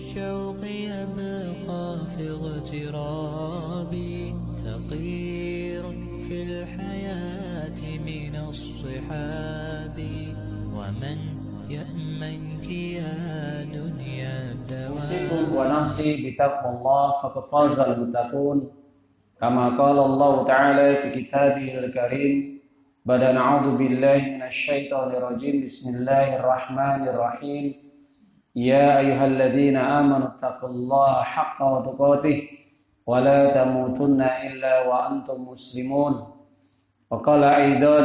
الشوق يبقى في اغترابي تقير في الحياة من الصحاب ومن يأمنك يا دنيا الدوام. أوصيكم ونفسي بتقوى الله فقد فاز المتقون كما قال الله تعالى في كتابه الكريم بعد أعوذ بالله من الشيطان الرجيم بسم الله الرحمن الرحيم يا أيها الذين آمنوا اتقوا الله حق تقاته ولا تموتن إلا وأنتم مسلمون. وقال أيضا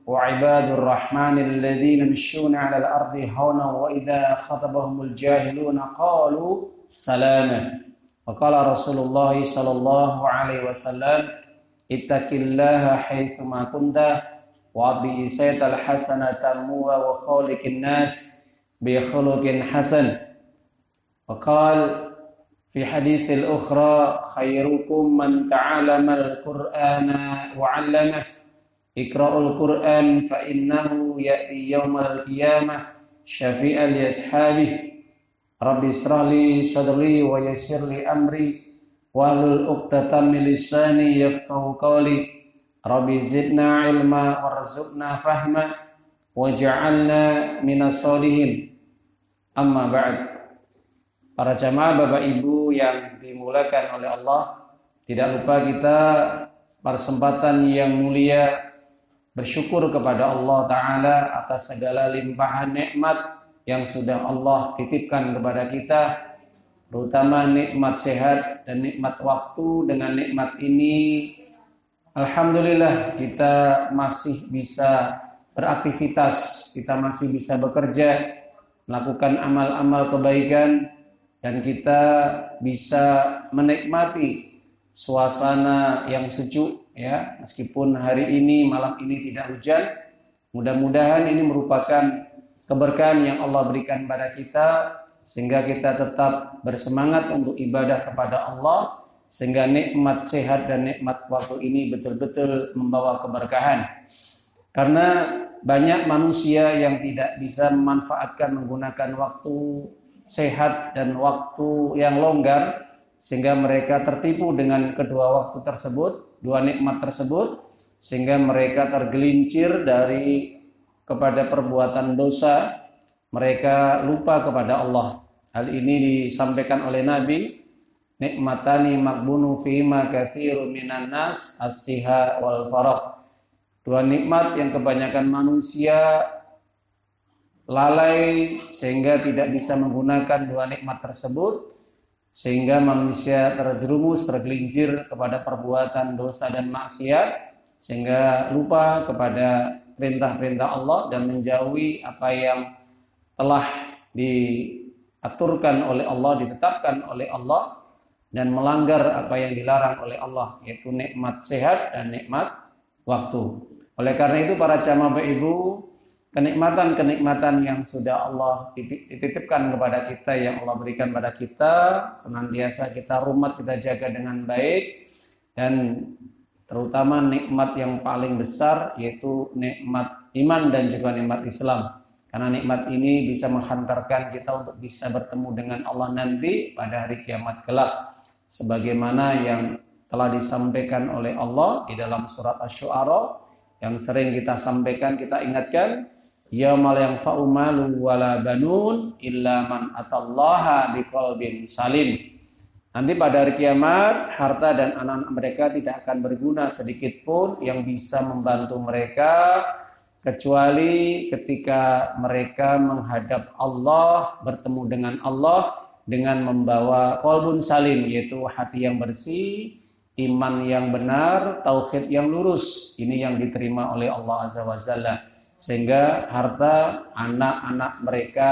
وعباد الرحمن الذين يمشون على الأرض هونا وإذا خطبهم الجاهلون قالوا سلاما. وقال رسول الله صلى الله عليه وسلم اتق الله حيثما كنت وأطع السيئة الحسنة تموها وخالق الناس بخلق حسن. وقال في حديث الأخرى خيركم من تعلم القرآن وعلمه اقرأوا القرآن فإنه يأتي يوم القيامة شفيعا لأصحابه رب اشرح لي صدري ويسر لي أمري واحلل عقدة من لساني يفقهوا قولي رب زدنا علما وارزقنا فهما waj'alna minas sholihin. Amma ba'd. Para jamaah Bapak Ibu yang dimulakan oleh Allah, tidak lupa kita pada kesempatan yang mulia bersyukur kepada Allah Ta'ala atas segala limpahan nikmat yang sudah Allah titipkan kepada kita, terutama nikmat sehat dan nikmat waktu. Dengan nikmat ini alhamdulillah kita masih bisa beraktivitas, kita masih bisa bekerja, melakukan amal-amal kebaikan, dan kita bisa menikmati suasana yang sejuk ya, meskipun hari ini malam ini tidak hujan. Mudah-mudahan ini merupakan keberkahan yang Allah berikan pada kita sehingga kita tetap bersemangat untuk ibadah kepada Allah, sehingga nikmat sehat dan nikmat waktu ini betul-betul membawa keberkahan. Karena banyak manusia yang tidak bisa memanfaatkan menggunakan waktu sehat dan waktu yang longgar, sehingga mereka tertipu dengan kedua waktu tersebut, dua nikmat tersebut, sehingga mereka tergelincir kepada perbuatan dosa, mereka lupa kepada Allah. Hal ini disampaikan oleh Nabi, nikmatani makbunu fima katsirun minan nas as-siha wal faraq. Dua nikmat yang kebanyakan manusia lalai sehingga tidak bisa menggunakan dua nikmat tersebut, sehingga manusia terjerumus, tergelincir kepada perbuatan dosa dan maksiat, sehingga lupa kepada perintah-perintah Allah dan menjauhi apa yang telah diaturkan oleh Allah, ditetapkan oleh Allah, dan melanggar apa yang dilarang oleh Allah, yaitu nikmat sehat dan nikmat waktu. Oleh karena itu para jamaah Bapak Ibu, kenikmatan-kenikmatan yang sudah Allah titipkan kepada kita, yang Allah berikan pada kita, senantiasa kita rumat, kita jaga dengan baik, dan terutama nikmat yang paling besar yaitu nikmat iman dan juga nikmat Islam. Karena nikmat ini bisa menghantarkan kita untuk bisa bertemu dengan Allah nanti pada hari kiamat kelak, sebagaimana yang telah disampaikan oleh Allah di dalam surat Asy-Syu'ara yang sering kita sampaikan, kita ingatkan, yaumal yanfa'u malun wala banun illa man atallaha biqalbin salim. Nanti pada hari kiamat, harta dan anak-anak mereka tidak akan berguna sedikit pun yang bisa membantu mereka, kecuali ketika mereka menghadap Allah, bertemu dengan Allah dengan membawa qalbun salim, yaitu hati yang bersih, iman yang benar, tauhid yang lurus. Ini yang diterima oleh Allah Azza wa Jalla. Sehingga harta anak-anak mereka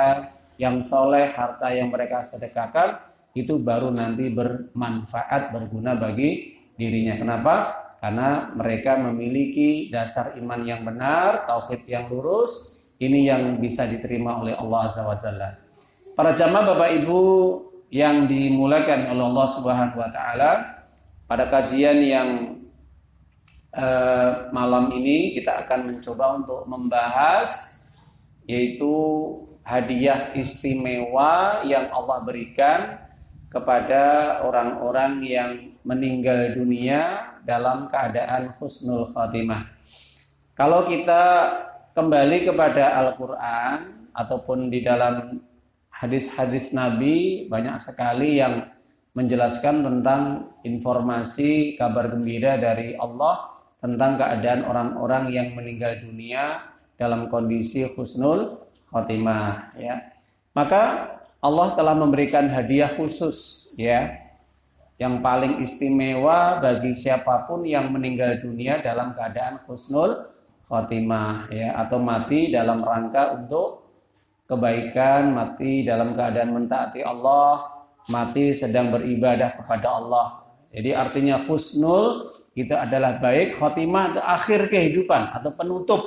yang soleh, harta yang mereka sedekahkan, itu baru nanti bermanfaat, berguna bagi dirinya. Kenapa? Karena mereka memiliki dasar iman yang benar, tauhid yang lurus. Ini yang bisa diterima oleh Allah Azza wa Jalla. Para jamaah Bapak Ibu yang dimulakan oleh Allah Subhanahu wa Ta'ala, pada kajian yang malam ini kita akan mencoba untuk membahas, yaitu hadiah istimewa yang Allah berikan kepada orang-orang yang meninggal dunia dalam keadaan husnul khatimah. Kalau kita kembali kepada Al-Quran ataupun di dalam hadis-hadis Nabi, banyak sekali yang menjelaskan tentang informasi kabar gembira dari Allah tentang keadaan orang-orang yang meninggal dunia dalam kondisi husnul khotimah, ya. Maka Allah telah memberikan hadiah khusus, ya, yang paling istimewa bagi siapapun yang meninggal dunia dalam keadaan husnul khotimah, ya, atau mati dalam rangka untuk kebaikan, mati dalam keadaan mentaati Allah, mati sedang beribadah kepada Allah. Jadi artinya husnul itu adalah baik, khotimah itu akhir kehidupan atau penutup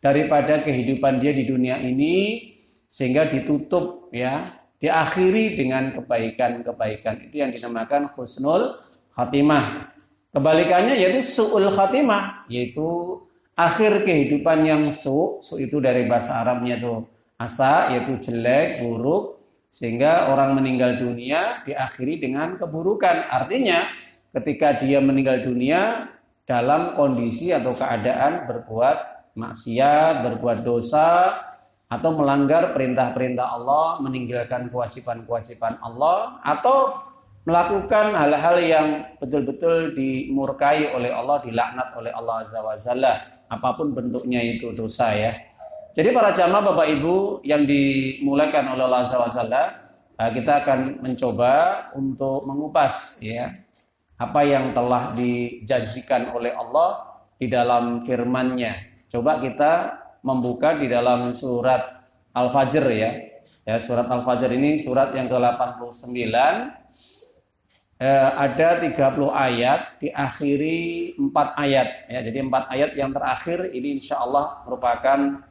daripada kehidupan dia di dunia ini, sehingga ditutup, ya, diakhiri dengan kebaikan-kebaikan. Itu yang dinamakan husnul khatimah. Kebalikannya yaitu su'ul khatimah, yaitu akhir kehidupan yang su itu dari bahasa Arabnya itu asa, yaitu jelek, buruk, sehingga orang meninggal dunia diakhiri dengan keburukan. Artinya ketika dia meninggal dunia dalam kondisi atau keadaan berbuat maksiat, berbuat dosa, atau melanggar perintah-perintah Allah, meninggalkan kewajiban-kewajiban Allah, atau melakukan hal-hal yang betul-betul dimurkai oleh Allah, dilaknat oleh Allah Azza wa Jalla, apapun bentuknya itu dosa, ya. Jadi para jamaah Bapak Ibu yang dimuliakan oleh Allah Azza wa Jalla, kita akan mencoba untuk mengupas, ya, apa yang telah dijanjikan oleh Allah di dalam firman-Nya. Coba kita membuka di dalam surat Al-Fajr, ya. Ya, surat Al-Fajr ini surat yang ke-89. Ada 30 ayat, diakhiri 4 ayat, ya. Jadi 4 ayat yang terakhir ini insya Allah merupakan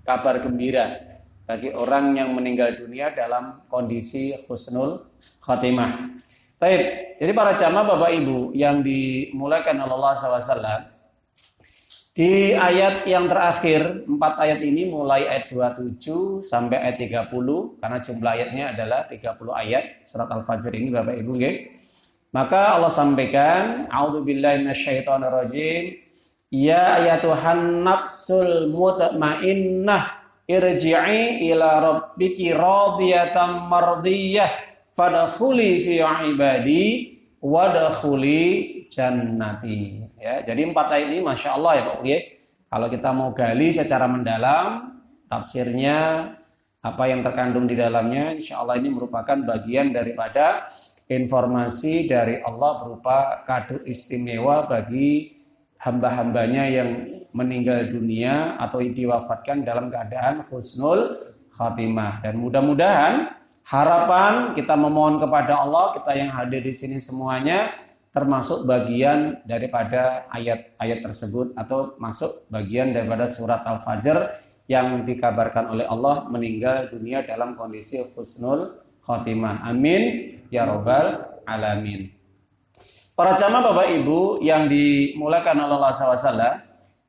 kabar gembira bagi orang yang meninggal dunia dalam kondisi husnul khatimah. Baik, jadi para jamaah Bapak Ibu yang dimuliakan Allah SAW, di ayat yang terakhir, 4 ayat ini mulai ayat 27 sampai ayat 30, karena jumlah ayatnya adalah 30 ayat surat Al-Fajr ini Bapak Ibu, nggih. Maka Allah sampaikan, a'udzubillahi minasyaitonirrajim. Ya ayatuhan nafsul mutmainnah irji'i ila rabbiki radiyatan mardiyah fadkhuli fi ibadi wadkhuli jannati. Ya, jadi 4 ayat ini Masya Allah, ya Pak. Kalau kita mau gali secara mendalam tafsirnya, apa yang terkandung di dalamnya, insya Allah ini merupakan bagian daripada informasi dari Allah berupa kado istimewa bagi hamba-hambanya yang meninggal dunia atau diwafatkan dalam keadaan husnul khatimah. Dan mudah-mudahan harapan kita memohon kepada Allah, kita yang hadir di sini semuanya termasuk bagian daripada ayat-ayat tersebut atau masuk bagian daripada surat Al-Fajr yang dikabarkan oleh Allah meninggal dunia dalam kondisi husnul khatimah. Amin ya rabbal alamin. Para jamaah Bapak Ibu yang dimuliakan oleh Allah SWT,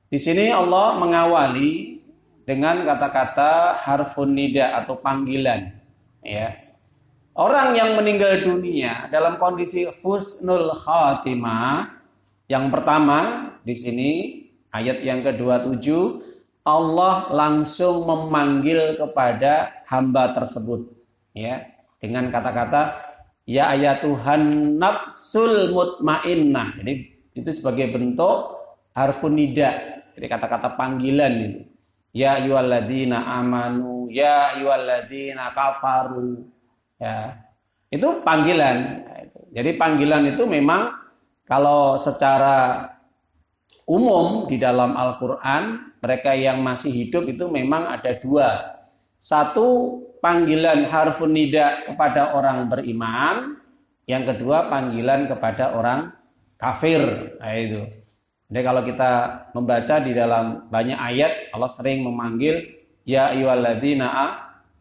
di sini Allah mengawali dengan kata-kata harfun nida atau panggilan, ya. Orang yang meninggal dunia dalam kondisi husnul khatimah, yang pertama di sini ayat yang ke-27, Allah langsung memanggil kepada hamba tersebut, ya, dengan kata-kata ya ayatuhan nafsul mutmainnah. Jadi itu sebagai bentuk harfun nida. Jadi kata-kata panggilan itu. Ya ayyuhalladzina amanu, ya ayyuhalladzina kafaru. Ya. Itu panggilan. Jadi panggilan itu memang kalau secara umum di dalam Al-Qur'an, mereka yang masih hidup itu memang ada 2. Satu, panggilan harfun nida kepada orang beriman. Yang kedua, panggilan kepada orang kafir. Nah, itu. Jadi kalau kita membaca di dalam banyak ayat, Allah sering memanggil ya ayyuhalladzina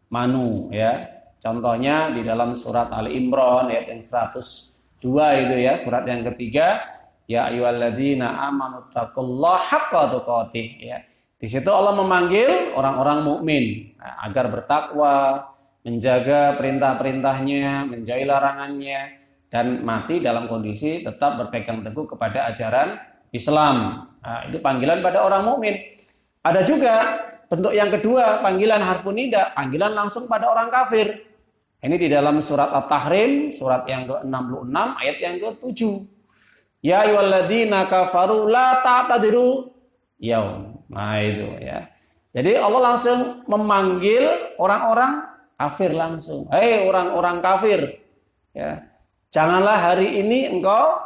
amanu, ya. Contohnya di dalam surat Ali Imran ayat yang 102 itu, ya, surat yang ketiga, ya ayyuhalladzina amanu taqullaha haqqa tuqatih, ya. Di situ Allah memanggil orang-orang mukmin agar bertakwa, menjaga perintah-perintahnya, menjauhi larangannya, dan mati dalam kondisi tetap berpegang teguh kepada ajaran Islam. Nah, itu panggilan pada orang mukmin. Ada juga bentuk yang kedua, panggilan harfun nida, panggilan langsung pada orang kafir. Ini di dalam surat At-Tahrim, surat yang ke-66, ayat yang ke-7. Ya ayyuhalladzina kafaru la ta'tadiru yaum. Nah itu ya. Jadi Allah langsung memanggil orang-orang kafir langsung. Hei orang-orang kafir. Ya. Janganlah hari ini engkau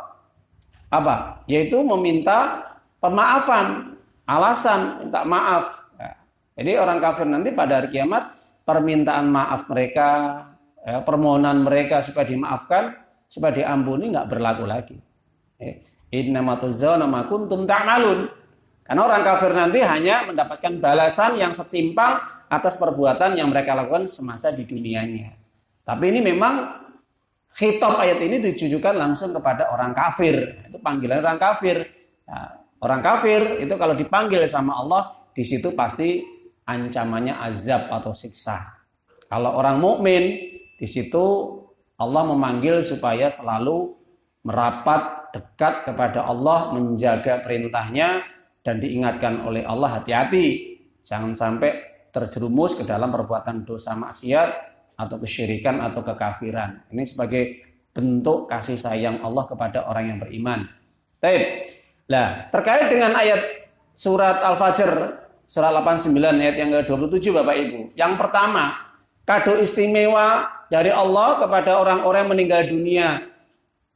apa? Yaitu meminta pemaafan, alasan minta maaf. Ya. Jadi orang kafir nanti pada hari kiamat permintaan maaf mereka, permohonan mereka supaya dimaafkan, supaya diampuni nggak berlaku lagi. Innama tujzauna ma kuntum ta'malun. Karena orang kafir nanti hanya mendapatkan balasan yang setimpal atas perbuatan yang mereka lakukan semasa di dunianya. Tapi ini memang khitab ayat ini ditujukan langsung kepada orang kafir. Itu panggilan orang kafir. Nah, orang kafir itu kalau dipanggil sama Allah, di situ pasti ancamannya azab atau siksa. Kalau orang mukmin, di situ Allah memanggil supaya selalu merapat dekat kepada Allah, menjaga perintahnya, dan diingatkan oleh Allah hati-hati. Jangan sampai terjerumus ke dalam perbuatan dosa maksiat atau kesyirikan atau kekafiran. Ini sebagai bentuk kasih sayang Allah kepada orang yang beriman. Baik. Nah, terkait dengan ayat surat Al-Fajr, surat 89 ayat yang ke-27 Bapak Ibu. Yang pertama, kado istimewa dari Allah kepada orang-orang yang meninggal dunia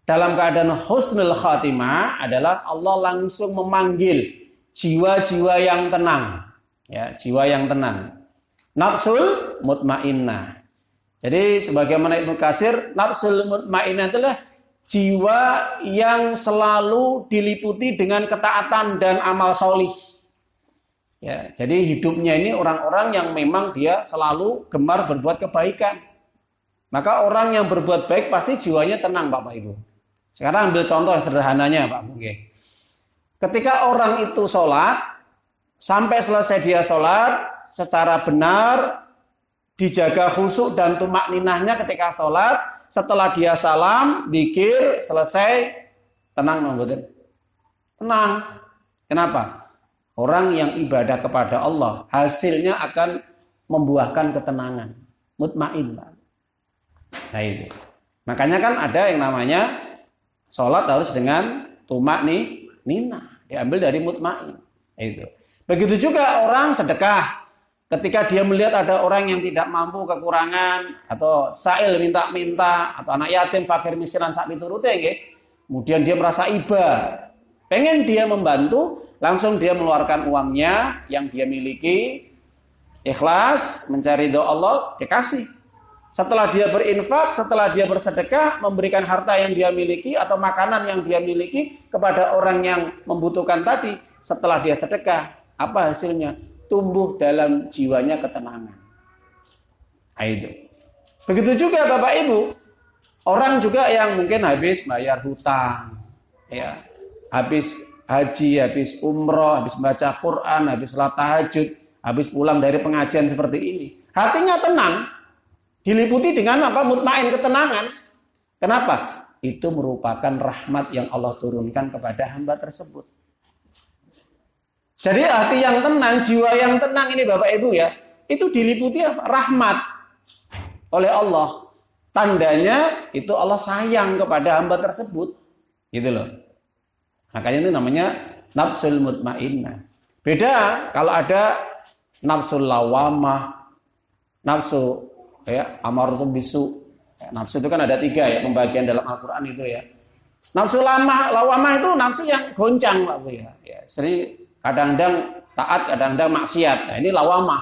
dalam keadaan husnul khatimah adalah Allah langsung memanggil jiwa-jiwa yang tenang. Ya, jiwa yang tenang. Nafsul mutmainnah. Jadi sebagaimana Ibnu Katsir, nafsul mutmainnah adalah jiwa yang selalu diliputi dengan ketaatan dan amal solih. Ya, jadi hidupnya ini orang-orang yang memang dia selalu gemar berbuat kebaikan. Maka orang yang berbuat baik pasti jiwanya tenang Bapak Ibu. Sekarang ambil contoh sederhananya Pak Mungkin. Ketika orang itu sholat, sampai selesai dia sholat secara benar, dijaga khusyuk dan tumak ninahnya ketika sholat, setelah dia salam, dzikir, selesai, tenang betul? Tenang. Kenapa? Orang yang ibadah kepada Allah, hasilnya akan membuahkan ketenangan. Mutmain. Nah itu. Makanya kan ada yang namanya sholat harus dengan tumak ninah. Diambil dari mutmain. Itu. Begitu juga orang sedekah. Ketika dia melihat ada orang yang tidak mampu, kekurangan, atau sa'il minta-minta, atau anak yatim, fakir, miskinan, sak piturute nggih. Kemudian dia merasa iba. Pengen dia membantu, langsung dia mengeluarkan uangnya yang dia miliki, ikhlas, mencari doa Allah, dikasih. Setelah dia berinfak, setelah dia bersedekah, memberikan harta yang dia miliki atau makanan yang dia miliki kepada orang yang membutuhkan tadi, setelah dia sedekah, apa hasilnya? Tumbuh dalam jiwanya ketenangan. Itu. Begitu juga Bapak Ibu, orang juga yang mungkin habis bayar hutang, ya, habis haji, habis umroh, habis baca Quran, habis salat tahajud, habis pulang dari pengajian seperti ini, hatinya tenang. Diliputi dengan apa? Mutmain, ketenangan. Kenapa? Itu merupakan rahmat yang Allah turunkan kepada hamba tersebut. Jadi hati yang tenang, jiwa yang tenang ini Bapak Ibu ya, itu diliputi apa? Rahmat oleh Allah. Tandanya itu Allah sayang kepada hamba tersebut. Gitu loh. Makanya itu namanya nafsul mutmainnah. Beda kalau ada nafsul lawamah, nafsu ya, amaratu bisu. Ya, nafsu itu kan ada 3 ya, pembagian dalam Al-Quran itu ya. Nafsu lawamah itu nafsu yang goncang Pak Bu ya. Ya, sering kadang-kadang taat, kadang-kadang maksiat. Nah, ini lawamah.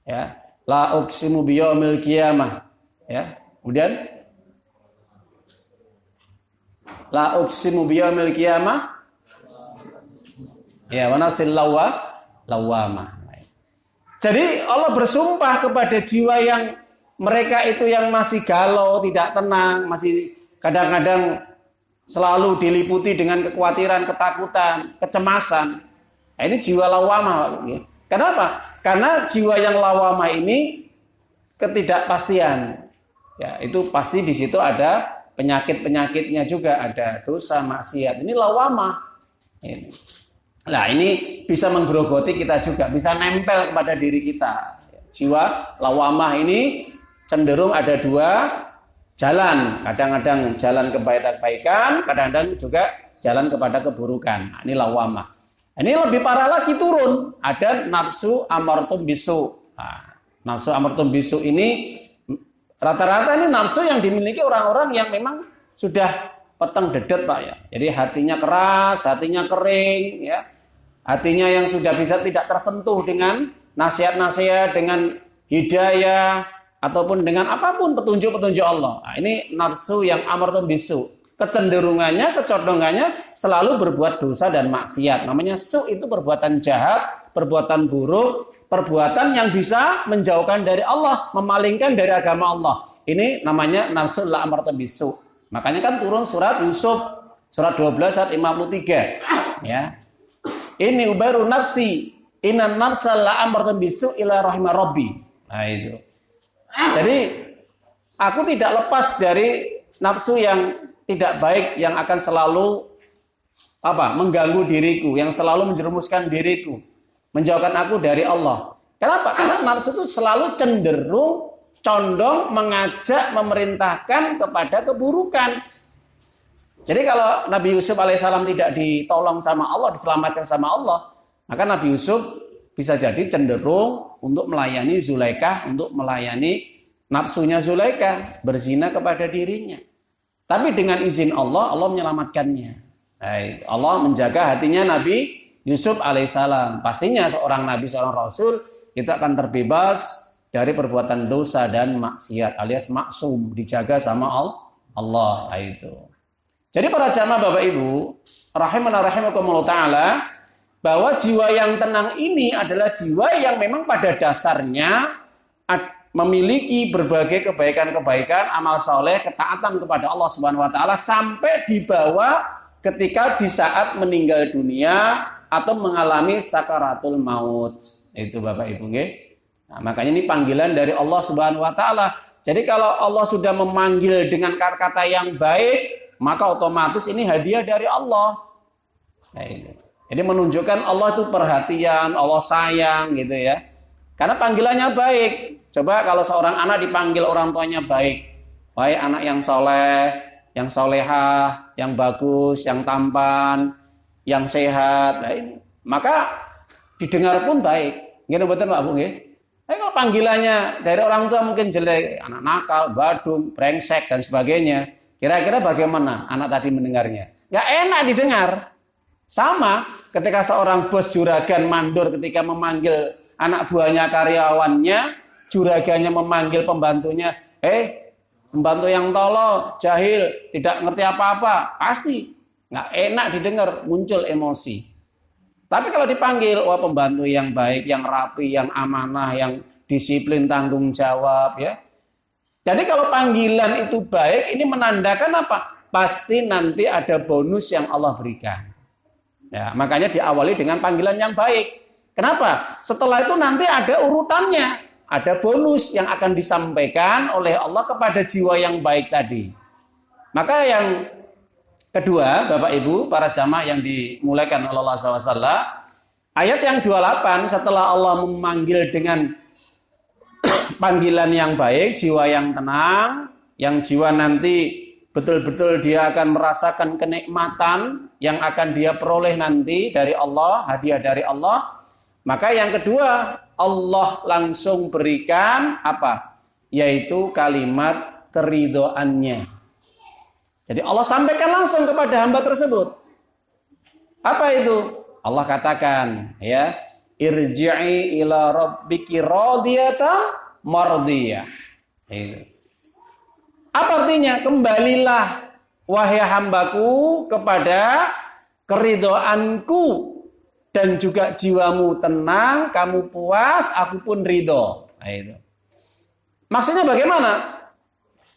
Ya, la uqsimu biyaumil qiyamah. Ya. Kemudian la uqsimu biyaumil qiyamah. Ya, wa nafsil lawamah. Jadi Allah bersumpah kepada jiwa yang mereka itu yang masih galau, tidak tenang, masih kadang-kadang selalu diliputi dengan kekhawatiran, ketakutan, kecemasan. Nah, ini jiwa lawamah. Kenapa? Karena jiwa yang lawamah ini ketidakpastian. Ya, itu pasti di situ ada penyakit-penyakitnya juga, ada dosa, maksiat. Ini lawamah. Ini. Nah, ini bisa menggerogoti kita juga, bisa nempel kepada diri kita. Jiwa lawamah ini cenderung ada dua jalan. Kadang-kadang jalan kebaikan, kadang-kadang juga jalan kepada keburukan. Nah, ini lawamah. Ini lebih parah lagi turun. Ada nafsu amartum bisu. Nah, nafsu amartum bisu ini rata-rata ini nafsu yang dimiliki orang-orang yang memang sudah peteng dedet, Pak ya. Jadi hatinya keras, hatinya kering, ya. Hatinya yang sudah bisa tidak tersentuh dengan nasihat-nasihat, dengan hidayah ataupun dengan apapun petunjuk-petunjuk Allah. Nah, ini nafsu yang amartum bisu. Kecenderungannya, kecondongannya selalu berbuat dosa dan maksiat. Namanya su itu perbuatan jahat, perbuatan buruk, perbuatan yang bisa menjauhkan dari Allah, memalingkan dari agama Allah. Ini namanya nafsu la'amartum bisu. Makanya kan turun surat Yusuf, surat 12 ayat 53. Ya. Ini ubairu nafsi, inna nafsa la'amartum bisu ila rahimah rabbi. Nah itu. Jadi aku tidak lepas dari nafsu yang tidak baik yang akan selalu mengganggu diriku, yang selalu menjerumuskan diriku, menjauhkan aku dari Allah. Kenapa? Karena nafsu itu selalu cenderung, condong, mengajak, memerintahkan kepada keburukan. Jadi kalau Nabi Yusuf alaihissalam tidak ditolong sama Allah, diselamatkan sama Allah, maka Nabi Yusuf bisa jadi cenderung untuk melayani Zulaikha, untuk melayani nafsunya Zulaikha, berzina kepada dirinya. Tapi dengan izin Allah, Allah menyelamatkannya. Allah menjaga hatinya Nabi Yusuf alaihissalam. Pastinya seorang Nabi, seorang Rasul, kita akan terbebas dari perbuatan dosa dan maksiat alias maksum, dijaga sama Allah. Itu. Jadi para jamaah Bapak Ibu, rahimana rahimakumullah taala, bahwa jiwa yang tenang ini adalah jiwa yang memang pada dasarnya memiliki berbagai kebaikan-kebaikan, amal soleh, ketaatan kepada Allah Subhanahu wa taala sampai dibawa ketika di saat meninggal dunia atau mengalami sakaratul maut. Itu Bapak Ibu nggih. Nah, makanya ini panggilan dari Allah Subhanahu wa taala. Jadi kalau Allah sudah memanggil dengan kata-kata yang baik, maka otomatis ini hadiah dari Allah. Nah, ini. Jadi menunjukkan Allah itu perhatian, Allah sayang gitu ya. Karena panggilannya baik. Coba kalau seorang anak dipanggil orang tuanya baik. Wahai anak yang soleh, yang solehah, yang bagus, yang tampan, yang sehat. Nah, ini. Maka didengar pun baik. Gitu betul Pak Bu? Tapi kalau panggilannya dari orang tua mungkin jelek, anak nakal, badung, brengsek dan sebagainya. Kira-kira bagaimana anak tadi mendengarnya? Gak enak didengar. Sama ketika seorang bos juragan mandor ketika memanggil anak buahnya, karyawannya, juraganya memanggil pembantunya, pembantu yang tolol, jahil, tidak ngerti apa-apa, pasti nggak enak didengar, muncul emosi. Tapi kalau dipanggil, wah pembantu yang baik, yang rapi, yang amanah, yang disiplin, tanggung jawab, ya. Jadi kalau panggilan itu baik, ini menandakan apa? Pasti nanti ada bonus yang Allah berikan. Ya, makanya diawali dengan panggilan yang baik. Kenapa? Setelah itu nanti ada urutannya, ada bonus yang akan disampaikan oleh Allah kepada jiwa yang baik tadi. Maka yang kedua, Bapak Ibu, para jamaah yang dimulaikan oleh Allah SWT, ayat yang 28 setelah Allah memanggil dengan panggilan yang baik, jiwa yang tenang, yang jiwa nanti betul-betul dia akan merasakan kenikmatan yang akan dia peroleh nanti dari Allah, hadiah dari Allah. Maka yang kedua, Allah langsung berikan apa? Yaitu kalimat keridhoannya. Jadi Allah sampaikan langsung kepada hamba tersebut. Apa itu? Allah katakan, ya, irji'i ila rabbiki radiyatan mardiyah. Itu. Apa artinya? Kembalilah wahai hambaku kepada keridhoanku dan juga jiwamu tenang, kamu puas, aku pun ridho. Nah, itu. Maksudnya bagaimana?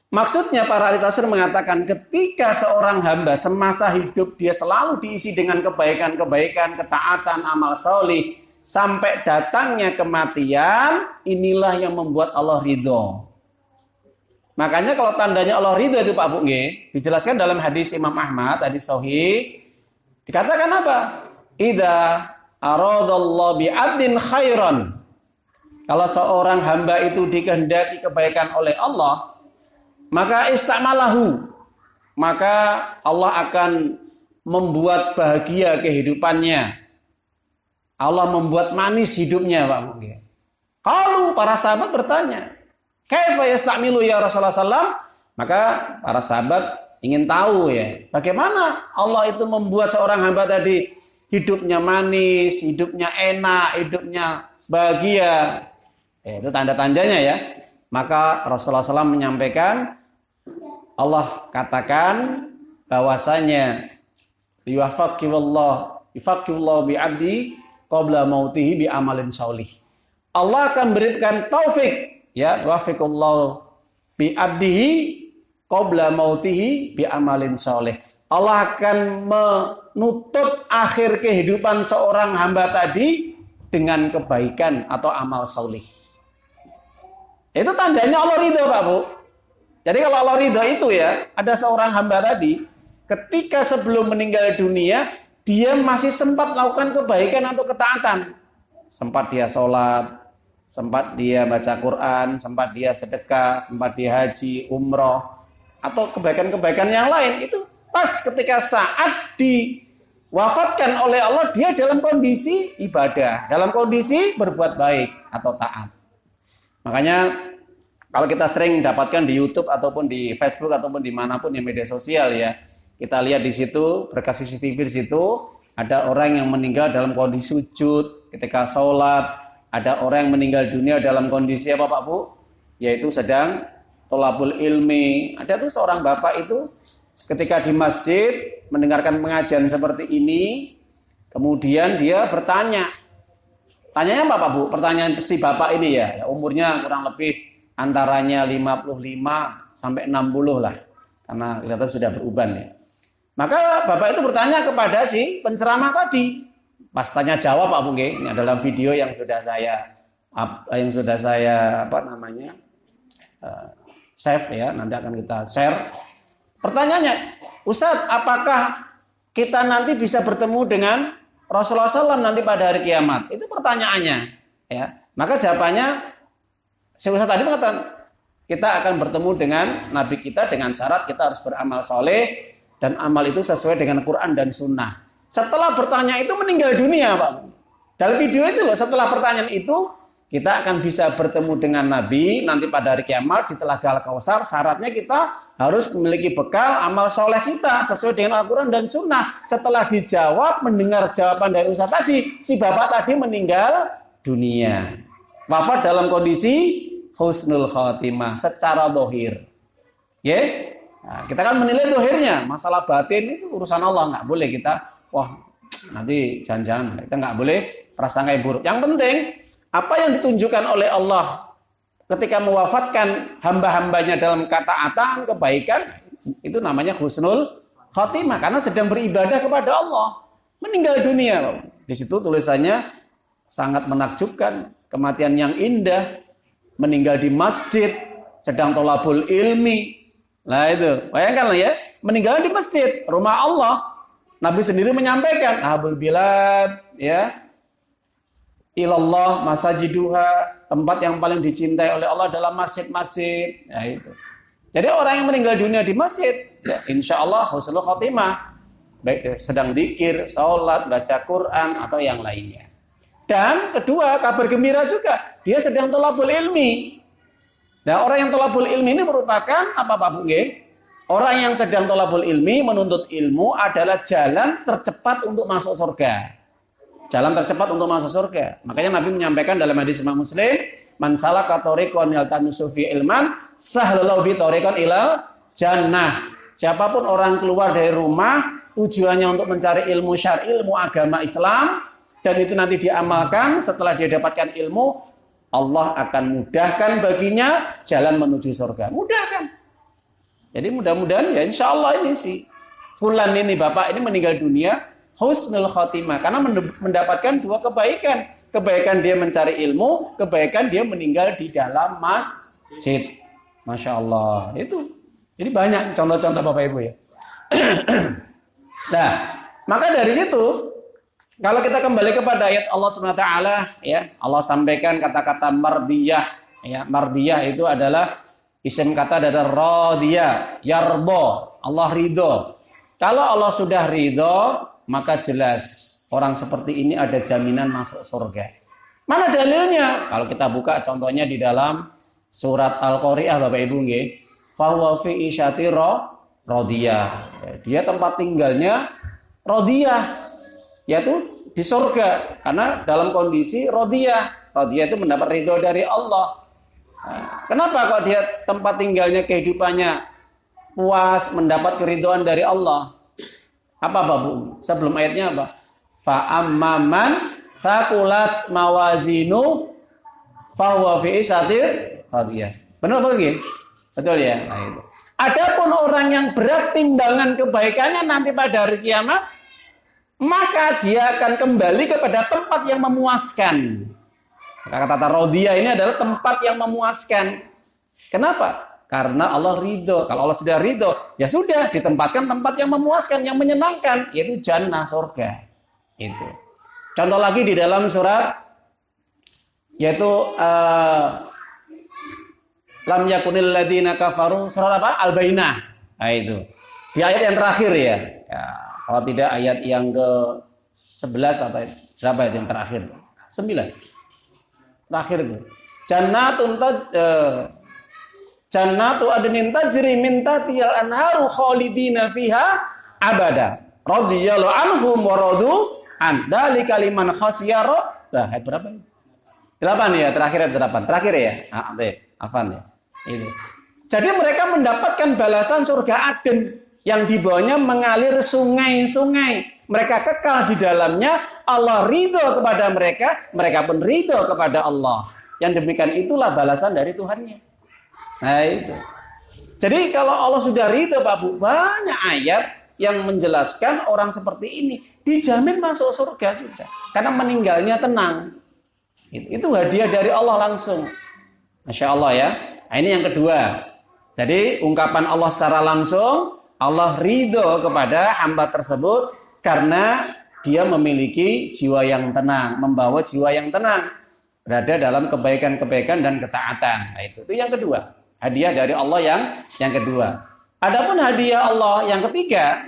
Maksudnya para ahli tafsir mengatakan ketika seorang hamba semasa hidup dia selalu diisi dengan kebaikan-kebaikan, ketaatan, amal solih, sampai datangnya kematian, inilah yang membuat Allah ridho. Makanya kalau tandanya Allah ridho itu Pak Bu, dijelaskan dalam hadis Imam Ahmad, hadis sahih, dikatakan apa? Idza aradallahu bi'abdin khairan. Kalau seorang hamba itu dikehendaki kebaikan oleh Allah, maka istamalahu, maka Allah akan membuat bahagia kehidupannya. Allah membuat manis hidupnya, Pak Mungkin. Kalau para sahabat bertanya, kaifa yastamilu ya Rasulullah sallam? Maka para sahabat ingin tahu ya, bagaimana Allah itu membuat seorang hamba tadi hidupnya manis, hidupnya enak, hidupnya bahagia. Itu tanda-tandanya ya. Maka Rasulullah SAW menyampaikan, Allah katakan bahwasanya yufaqqihullahu bi'abdi qabla mautihi bi amalin sholih. Allah akan berikan taufik ya, yuwaffiqullahu bi'abdihi qabla mautihi bi amalin sholih. Allah akan menutup akhir kehidupan seorang hamba tadi dengan kebaikan atau amal sholih. Itu tandanya Allah ridho, Pak Bu. Jadi kalau Allah ridho itu ya, ada seorang hamba tadi, ketika sebelum meninggal dunia, dia masih sempat melakukan kebaikan atau ketaatan. Sempat dia sholat, sempat dia baca Quran, sempat dia sedekah, sempat dia haji, umroh, atau kebaikan-kebaikan yang lain. Itu pas ketika saat diwafatkan oleh Allah, dia dalam kondisi ibadah, dalam kondisi berbuat baik atau taat. Makanya kalau kita sering dapatkan di YouTube ataupun di Facebook ataupun dimanapun di media sosial ya, kita lihat di situ berkas CCTV di situ ada orang yang meninggal dalam kondisi sujud ketika sholat, ada orang yang meninggal dunia dalam kondisi apa Pak Bu? Yaitu sedang tholabul ilmi. Ada tuh seorang bapak itu ketika di masjid mendengarkan pengajian seperti ini, kemudian dia bertanya. Tanyanya apa Pak Bu? Pertanyaan si bapak ini ya umurnya kurang lebih antaranya 55 sampai 60 lah. Karena kelihatan sudah beruban ya. Maka bapak itu bertanya kepada si penceramah tadi. Pas tanya jawab Pak Bu, ini dalam video yang sudah saya save ya, nanti akan kita share. Pertanyaannya, Ustadz, apakah kita nanti bisa bertemu dengan Rasulullah SAW nanti pada hari kiamat? Itu pertanyaannya. Ya. Maka jawabannya, Syekh Ustadz tadi mengatakan, kita akan bertemu dengan Nabi kita dengan syarat kita harus beramal soleh, dan amal itu sesuai dengan Quran dan Sunnah. Setelah bertanya itu meninggal dunia Pak. Dalam video itu loh, setelah pertanyaan itu, kita akan bisa bertemu dengan Nabi nanti pada hari kiamat di Telaga Al-Kautsar. Syaratnya kita harus memiliki bekal amal soleh kita sesuai dengan Al-Quran dan Sunnah. Setelah dijawab, mendengar jawaban dari Ustaz tadi, si bapak tadi meninggal dunia. Wafat dalam kondisi husnul khotimah secara dohir. Ya, nah, kita kan menilai dohirnya. Masalah batin itu urusan Allah, nggak boleh kita, wah nanti jangan-jangan kita nggak boleh prasangka buruk. Yang penting apa yang ditunjukkan oleh Allah ketika mewafatkan hamba-hambanya dalam ketaatan, kebaikan, itu namanya husnul khotimah karena sedang beribadah kepada Allah. Meninggal dunia. Di situ tulisannya sangat menakjubkan, kematian yang indah, meninggal di masjid, sedang tholabul ilmi. Nah itu, bayangkanlah ya, meninggal di masjid, rumah Allah. Nabi sendiri menyampaikan, Ahabul bilad, ya, ilallah masajiduha, tempat yang paling dicintai oleh Allah dalam masjid-masjid. Ya, itu. Jadi orang yang meninggal dunia di masjid, ya, insya Allah husnul khotimah, baik sedang dzikir, sholat, baca Quran atau yang lainnya. Dan kedua, kabar gembira juga, dia sedang tholabul ilmi. Nah, orang yang tholabul ilmi ini merupakan apa Pak Bu? Orang yang sedang tholabul ilmi, menuntut ilmu adalah jalan tercepat untuk masuk surga. Jalan tercepat untuk masuk surga. Makanya Nabi menyampaikan dalam hadis Imam Muslim, man salaka tariqan yaltamisu fi ilman, sahlallahu bi tariqan ilal jannah. Siapapun orang keluar dari rumah tujuannya untuk mencari ilmu syar'i, ilmu agama Islam, dan itu nanti diamalkan, setelah dia dapatkan ilmu, Allah akan mudahkan baginya jalan menuju surga. Mudahkan. Jadi mudah-mudahan ya insya Allah ini si fulan ini, bapak ini meninggal dunia husnul khotimah karena mendapatkan dua kebaikan. Kebaikan dia mencari ilmu, kebaikan dia meninggal di dalam masjid. Masya Allah. Itu. Jadi banyak contoh-contoh Bapak Ibu ya. Nah, maka dari situ kalau kita kembali kepada ayat Allah SWT ya, Allah sampaikan kata-kata mardiyah ya. Mardiyah itu adalah isim kata dari radiyah, yardo, Allah ridho. Kalau Allah sudah ridho, maka jelas orang seperti ini ada jaminan masuk surga. Mana dalilnya? Kalau kita buka contohnya di dalam surat Al-Qari'ah Bapak Ibu nggih. Fa huwa fi isyati radiyah. Dia tempat tinggalnya radiyah, yaitu di surga. Karena dalam kondisi radiyah. Radiyah itu mendapat ridho dari Allah. Kenapa kok dia tempat tinggalnya kehidupannya puas, mendapat keridhaan dari Allah? Apa Bapak? Sebelum ayatnya apa? Fa amman thaqulat mawazinu fa huwa fi isyatir radiyah. Benar apa lagi? Betul ya? Nah, itu. Adapun orang yang berat timbangan kebaikannya nanti pada hari kiamat, maka dia akan kembali kepada tempat yang memuaskan. Kata-kata radiyah ini adalah tempat yang memuaskan. Kenapa? Karena Allah ridho. Kalau Allah sudah ridho, ya sudah ditempatkan tempat yang memuaskan, yang menyenangkan, yaitu jannah, surga. Itu. Contoh lagi di dalam surat yaitu lam yakunil ladzina kafaru, surat apa? Al-Bainah. Nah itu. Di ayat yang terakhir ya. Kalau tidak ayat yang ke-11 atau berapa ayat yang terakhir? 9. Terakhir itu. Jannatu adnin tajri min tahtihal anharu khalidina fiha abada. Radhiyallahu anhum wa radu an. Dzalika liman khasyara. Nah, ayat berapa ini? 8 ya, terakhir ayat 8. Terakhir ya. Afan ya. Itu. Jadi mereka mendapatkan balasan surga Aden yang di bawahnya mengalir sungai-sungai. Mereka kekal di dalamnya, Allah ridho kepada mereka, mereka pun ridho kepada Allah. Yang demikian itulah balasan dari Tuhannya. Nah itu. Jadi kalau Allah sudah ridho Pak Bu, banyak ayat yang menjelaskan orang seperti ini dijamin masuk surga sudah. Karena meninggalnya tenang. Itu hadiah dari Allah langsung. Masya Allah ya. Nah, ini yang kedua. Jadi ungkapan Allah secara langsung, Allah ridho kepada hamba tersebut karena dia memiliki jiwa yang tenang, membawa jiwa yang tenang, berada dalam kebaikan-kebaikan dan ketaatan. Nah, itu yang kedua. Hadiah dari Allah yang kedua. Adapun hadiah Allah yang ketiga,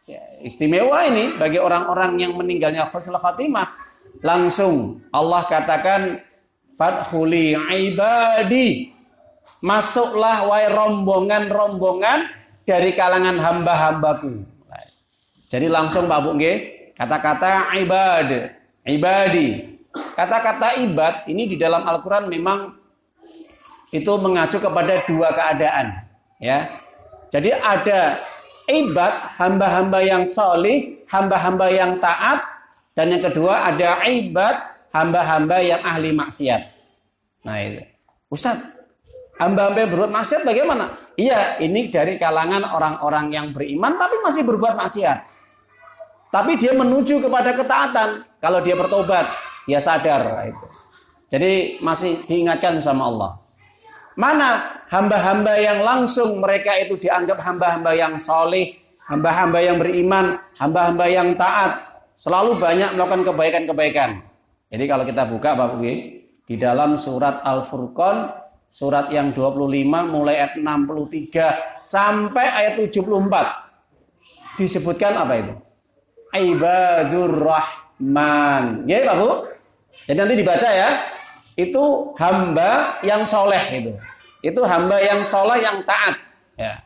ya, istimewa ini bagi orang-orang yang meninggalnya husnul khatimah, langsung Allah katakan fadkhuli ibadi, masuklah wahai rombongan-rombongan dari kalangan hamba-hambaku. Jadi langsung Pak Bu nggih, kata-kata ibadi. Kata-kata ibad ini di dalam Al-Qur'an memang itu mengacu kepada dua keadaan, ya. Jadi ada ibad, hamba-hamba yang salih, hamba-hamba yang taat, dan yang kedua ada ibad, hamba-hamba yang ahli maksiat. Nah itu. Ustaz, hamba-hamba yang berbuat maksiat bagaimana? Iya, ini dari kalangan orang-orang yang beriman tapi masih berbuat maksiat. Tapi dia menuju kepada ketaatan. Kalau dia bertobat, dia sadar itu. Jadi masih diingatkan sama Allah. Mana hamba-hamba yang langsung mereka itu dianggap hamba-hamba yang soleh, hamba-hamba yang beriman, hamba-hamba yang taat, selalu banyak melakukan kebaikan-kebaikan. Jadi kalau kita buka Bapak Ibu, di dalam surat Al-Furqan, surat yang 25 mulai ayat 63 sampai ayat 74. Disebutkan apa itu? Ibadur Rahman. Ya Pak Bu? Jadi nanti dibaca ya. Itu hamba yang soleh itu. Itu hamba yang soleh yang taat. Ya.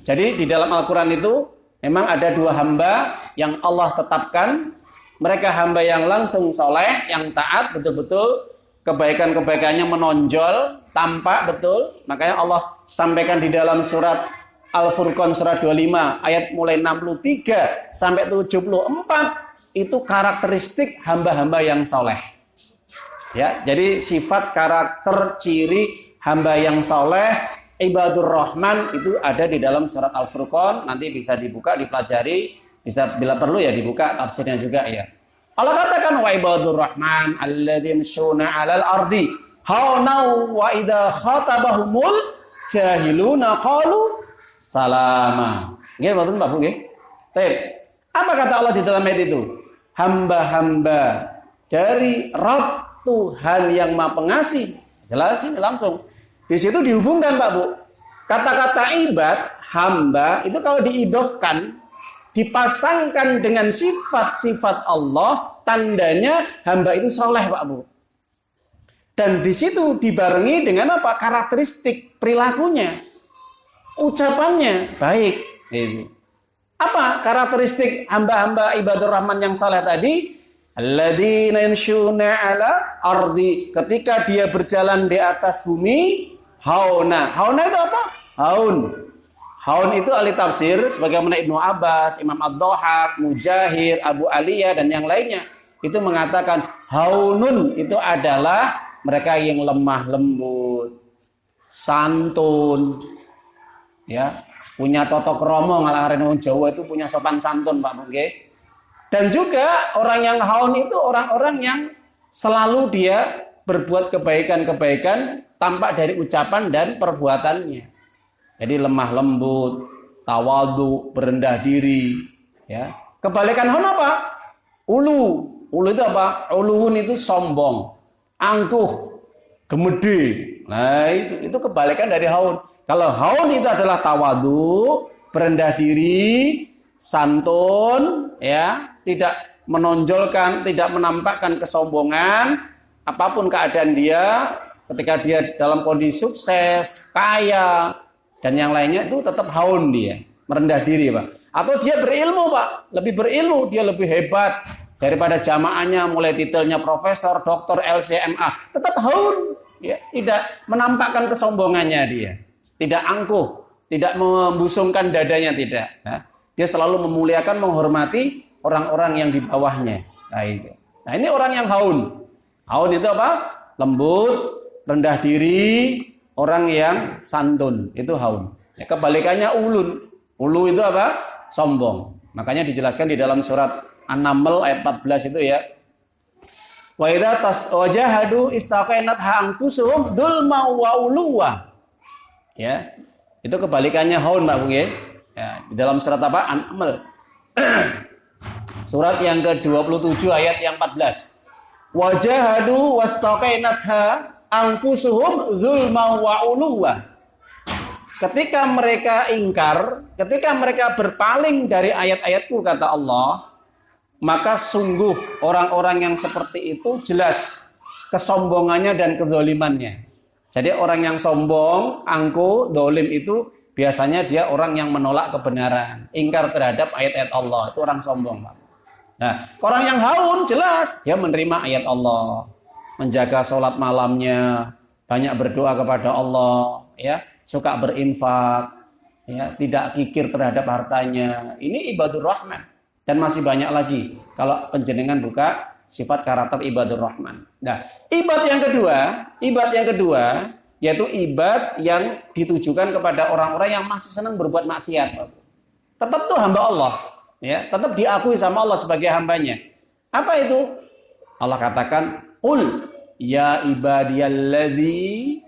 Jadi di dalam Al-Quran itu memang ada dua hamba yang Allah tetapkan. Mereka hamba yang langsung soleh, yang taat betul-betul, kebaikan-kebaikannya menonjol, tampak betul. Makanya Allah sampaikan di dalam surat Al-Furqan surat 25 ayat mulai 63 sampai 74 itu karakteristik hamba-hamba yang soleh. Ya, jadi sifat karakter ciri hamba yang soleh Ibadur Rahman itu ada di dalam surat Al-Furqan, nanti bisa dibuka, dipelajari, bisa bila perlu ya dibuka tafsirnya juga ya. Allah katakan wa ibadur Rahman alladzina yamshuna 'alal ardi hauna wa idza khatabahumul jahiluna qalu salama. Nggih mboten Pak Bu nggih. Baik. Apa kata Allah di dalam ayat itu? Hamba-hamba dari Rabb Tuhan yang Maha Pengasih. Jelas ini langsung. Di situ dihubungkan Pak Bu. Kata-kata ibad, hamba itu kalau diidofkan, dipasangkan dengan sifat-sifat Allah, tandanya hamba itu soleh Pak Bu. Dan di situ dibarengi dengan apa? Karakteristik perilakunya, ucapannya baik. Gitu. Apa karakteristik hamba-hamba ibadur Rahman yang saleh tadi? Alladzina yamshuna 'ala ardi, ketika dia berjalan di atas bumi, hauna. Hauna itu apa? Haun. Haun itu ahli tafsir sebagaimana Ibnu Abbas, Imam Ad-Dhahhak, Mujahid, Abu Aliyah dan yang lainnya itu mengatakan haunun itu adalah mereka yang lemah lembut, santun, ya, punya toto kromo, ngalahin wong Jawa itu punya sopan santun Pak Mungge. Dan juga orang yang haun itu orang-orang yang selalu dia berbuat kebaikan-kebaikan tampak dari ucapan dan perbuatannya. Jadi lemah lembut, tawadhu, berendah diri, ya. Kebalikan haun apa? Ulu. Ulu itu apa? Uluun itu sombong, angkuh, gemede. Nah, itu kebalikan dari haun. Kalau haun itu adalah tawadhu, berendah diri, santun, ya, tidak menonjolkan, tidak menampakkan kesombongan, apapun keadaan dia, ketika dia dalam kondisi sukses, kaya, dan yang lainnya itu tetap haun dia, merendah diri Pak. Atau dia berilmu Pak, lebih berilmu, dia lebih hebat daripada jamaahnya, mulai titelnya profesor, doktor, LCMA, tetap haun, ya, tidak menampakkan kesombongannya dia, tidak angkuh, tidak membusungkan dadanya, tidak. Nah, dia selalu memuliakan, menghormati orang-orang yang di bawahnya. Nah, itu. Nah, ini orang yang haun. Haun itu apa? Lembut, rendah diri, orang yang santun. Itu haun. Ya, kebalikannya ulun. Ulu itu apa? Sombong. Makanya dijelaskan di dalam surat An-Naml ayat 14 itu ya. Wa idza tasawajahadu istaqainat anfusuhum dzulma wa uluwa. Ya. Itu kebalikannya haun Pak Bung ya. Ya, di dalam surat apa? An-Naml. Surat yang ke-27 ayat yang 14. Wajahadu wastaqainatha anfusuhum dzulma wa uluwa. Ketika mereka ingkar, ketika mereka berpaling dari ayat-ayatku kata Allah, maka sungguh orang-orang yang seperti itu jelas kesombongannya dan kezalimannya. Jadi orang yang sombong, angkuh, dolim itu biasanya dia orang yang menolak kebenaran, ingkar terhadap ayat-ayat Allah. Itu orang sombong, Pak. Nah, orang yang haun jelas dia menerima ayat Allah, menjaga sholat malamnya, banyak berdoa kepada Allah, ya, suka berinfak, ya, tidak kikir terhadap hartanya. Ini ibadur Rahman dan masih banyak lagi kalau penjenengan buka sifat karakter ibadur Rahman. Nah, ibad yang kedua yaitu ibad yang ditujukan kepada orang-orang yang masih senang berbuat maksiat. Tetap tuh hamba Allah, ya, tetap diakui sama Allah sebagai hambanya. Apa itu? Allah katakan, "Qul ya ibadiyalladzi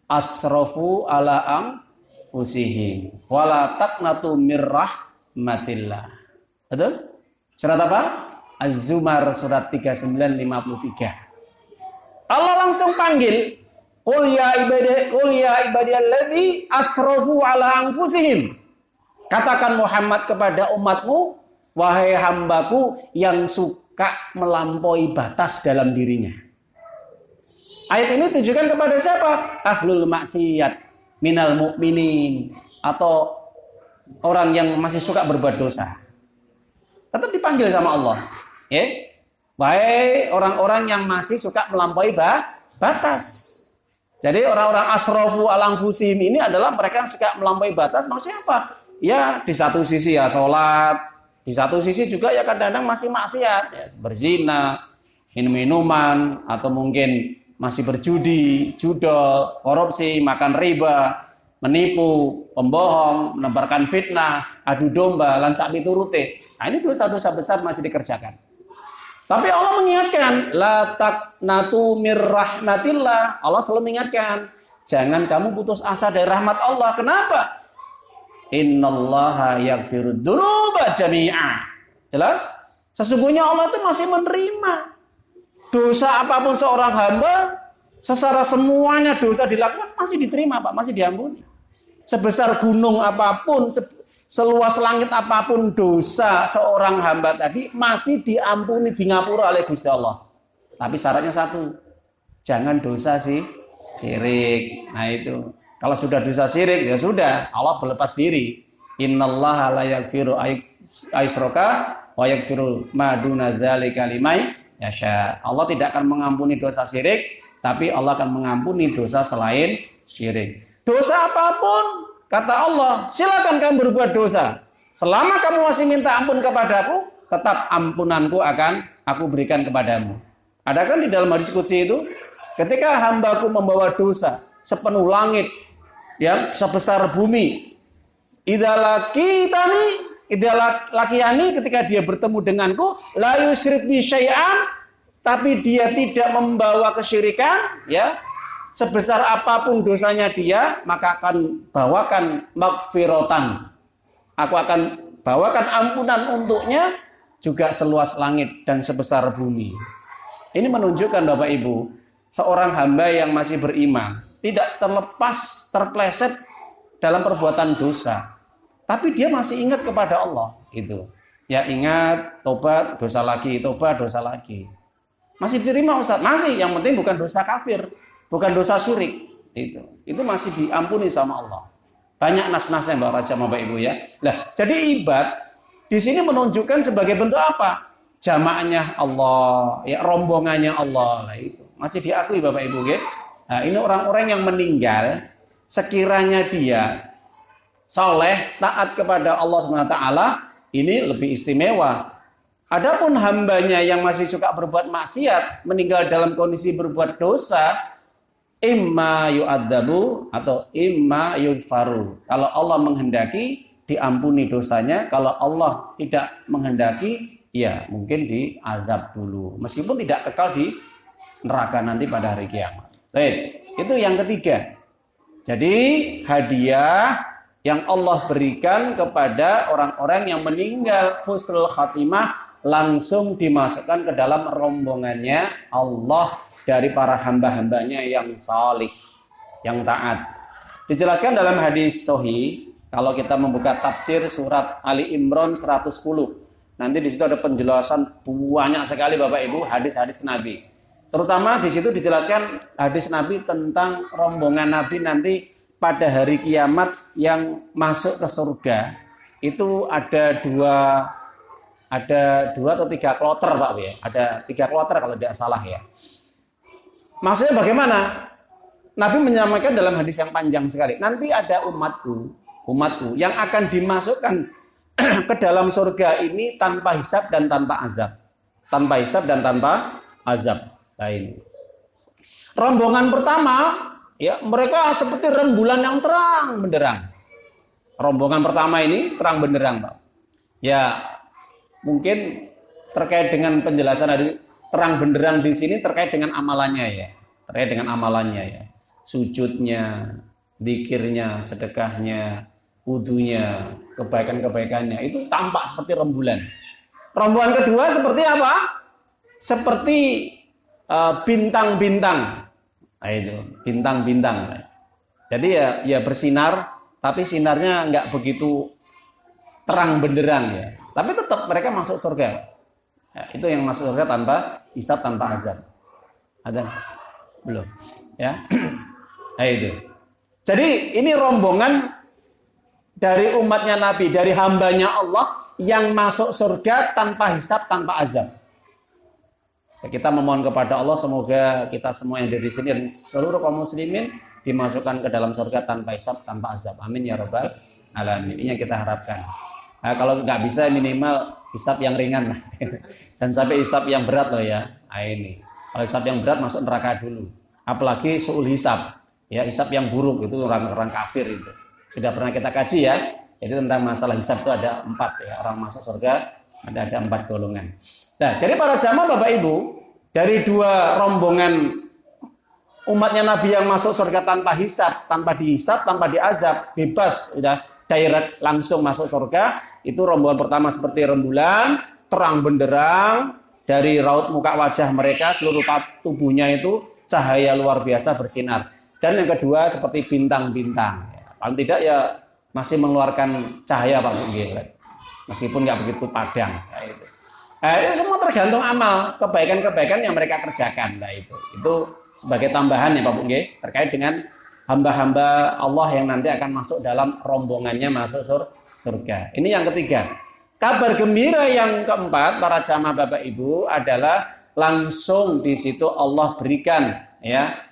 asrafu ala anfusihim wala taqnatu mir rahmatillah." Betul? Surat apa? Az-Zumar surat 39:53. Allah langsung panggil, "Qul ya ibadiyalladzi asrafu ala anfusihim." Katakan Muhammad kepada umatmu, wahai hambaku yang suka melampaui batas dalam dirinya. Ayat ini tujukan kepada siapa? Ahlul maksiat, minal mu'minin, atau orang yang masih suka berbuat dosa. Tetap dipanggil sama Allah. Ya? Wahai orang-orang yang masih suka melampaui batas. Jadi orang-orang asrafu ala anfusihim ini adalah mereka yang suka melampaui batas. Maksudnya apa? Ya, di satu sisi ya sholat, di satu sisi juga ya kadang-kadang masih maksiat, ya, berzina, minum-minuman, atau mungkin masih berjudi, judol, korupsi, makan riba, menipu, pembohong, menebarkan fitnah, adu domba, lan sak piturute. Nah, ini dosa-dosa besar masih dikerjakan. Tapi Allah mengingatkan, la taqnatu mir rahmatillah. Allah selalu mengingatkan, jangan kamu putus asa dari rahmat Allah. Kenapa? Innallaha yaghfirud dzunuba jami'a. Jelas? Sesungguhnya Allah itu masih menerima dosa apapun seorang hamba, secara semuanya dosa dilakukan masih diterima, Pak, masih diampuni. Sebesar gunung apapun, seluas langit apapun dosa seorang hamba tadi masih diampuni di ngapura oleh Gusti Allah. Tapi syaratnya satu, jangan dosa syirik. Nah itu, kalau sudah dosa syirik ya sudah, Allah berlepas diri. Innallaha la yaghfiru aysyraka wa yaghfiru ma duna dzalika liman yasha. Allah tidak akan mengampuni dosa syirik, tapi Allah akan mengampuni dosa selain syirik. Dosa apapun, kata Allah, silakan kamu berbuat dosa. Selama kamu masih minta ampun kepadaku, tetap ampunanku akan aku berikan kepadamu. Ada kan di dalam hadis qudsi itu, ketika hambaku membawa dosa sepenuh langit, ya sebesar bumi, idalakiyani ketika dia bertemu denganku, la yusyrik bi syai'an, tapi dia tidak membawa kesyirikan, ya. Sebesar apapun dosanya dia, maka akan bawakan magfiratan. Aku akan bawakan ampunan untuknya juga seluas langit dan sebesar bumi. Ini menunjukkan Bapak Ibu, seorang hamba yang masih beriman tidak terpleset dalam perbuatan dosa. Tapi dia masih ingat kepada Allah, itu. Ya ingat, tobat, dosa lagi, tobat, dosa lagi. Masih diterima Ustaz? Masih, yang penting bukan dosa kafir. Bukan dosa syirik, itu masih diampuni sama Allah. Banyak nas-nasnya Mbak Raja, Bapak Ibu ya. Nah, jadi ibad di sini menunjukkan sebagai bentuk apa? Jamaahnya Allah, ya rombongannya Allah. Nah, itu masih diakui Bapak Ibu ya. Nah, ini orang-orang yang meninggal sekiranya dia saleh, taat kepada Allah SWT, ini lebih istimewa. Adapun hambanya yang masih suka berbuat maksiat, meninggal dalam kondisi berbuat dosa, imma yu'adzabu atau imma yughfaru. Kalau Allah menghendaki diampuni dosanya, kalau Allah tidak menghendaki ya mungkin diazab dulu, meskipun tidak kekal di neraka nanti pada hari kiamat. Baik, itu yang ketiga. Jadi hadiah yang Allah berikan kepada orang-orang yang meninggal husnul khatimah langsung dimasukkan ke dalam rombongannya Allah dari para hamba-hambanya yang salih, yang taat. Dijelaskan dalam hadis sahih, kalau kita membuka tafsir surat Ali Imran 110, nanti di situ ada penjelasan banyak sekali Bapak Ibu hadis-hadis Nabi. Terutama di situ dijelaskan hadis Nabi tentang rombongan Nabi nanti pada hari kiamat yang masuk ke surga. Itu ada dua atau tiga kloter Pak ya. Ada 3 kloter kalau tidak salah ya. Maksudnya bagaimana? Nabi menyampaikan dalam hadis yang panjang sekali. Nanti ada umatku yang akan dimasukkan ke dalam surga ini tanpa hisab dan tanpa azab. Tanpa hisab dan tanpa azab. Nah ini. Rombongan pertama, ya mereka seperti rembulan yang terang benderang. Rombongan pertama ini terang benderang, Pak. Ya, mungkin terkait dengan penjelasan hadis terang benderang di sini terkait dengan amalannya ya. Terkait dengan amalannya ya. Sujudnya, zikirnya, sedekahnya, wudunya, kebaikan-kebaikannya itu tampak seperti rembulan. Rombongan kedua seperti apa? Seperti bintang-bintang. Nah, itu, bintang-bintang. Jadi ya bersinar, tapi sinarnya nggak begitu terang benderang ya. Tapi tetap mereka masuk surga. Ya, itu yang masuk surga tanpa hisab, tanpa azab. Ada? Belum. Ya. Nah, itu. Jadi ini rombongan dari umatnya Nabi, dari hambanya Allah yang masuk surga tanpa hisab, tanpa azab. Ya, kita memohon kepada Allah semoga kita semua yang dari sini dan seluruh kaum muslimin dimasukkan ke dalam surga tanpa hisab, tanpa azab. Amin ya rabbal alamin. Ini yang kita harapkan. Nah, kalau nggak bisa minimal hisab yang ringan lah. Jangan sampai hisab yang berat loh ya. Nah, ini. Kalau hisab yang berat masuk neraka dulu. apalagi suul hisab, ya hisab yang buruk itu orang-orang kafir itu. Sudah pernah kita kaji ya. Jadi tentang masalah hisab itu ada 4 ya, orang masuk surga ada 4 golongan. Nah, jadi para jamaah Bapak Ibu, dari 2 rombongan umatnya Nabi yang masuk surga tanpa hisab, tanpa dihisab, tanpa diazab, bebas, sudah direct langsung masuk surga, itu rombongan pertama seperti rembulan, terang benderang, dari raut muka wajah mereka, seluruh tubuhnya itu cahaya luar biasa bersinar. Dan yang kedua seperti bintang-bintang. Paling tidak ya masih mengeluarkan cahaya Pak Bung, meskipun nggak begitu padang. Nah, itu semua tergantung amal, kebaikan-kebaikan yang mereka kerjakan. Nah, itu sebagai tambahan ya Pak Bung, terkait dengan hamba-hamba Allah yang nanti akan masuk dalam rombongannya masuk surga. Ini yang ketiga. Kabar gembira yang keempat para jamaah Bapak Ibu adalah langsung di situ Allah berikan ya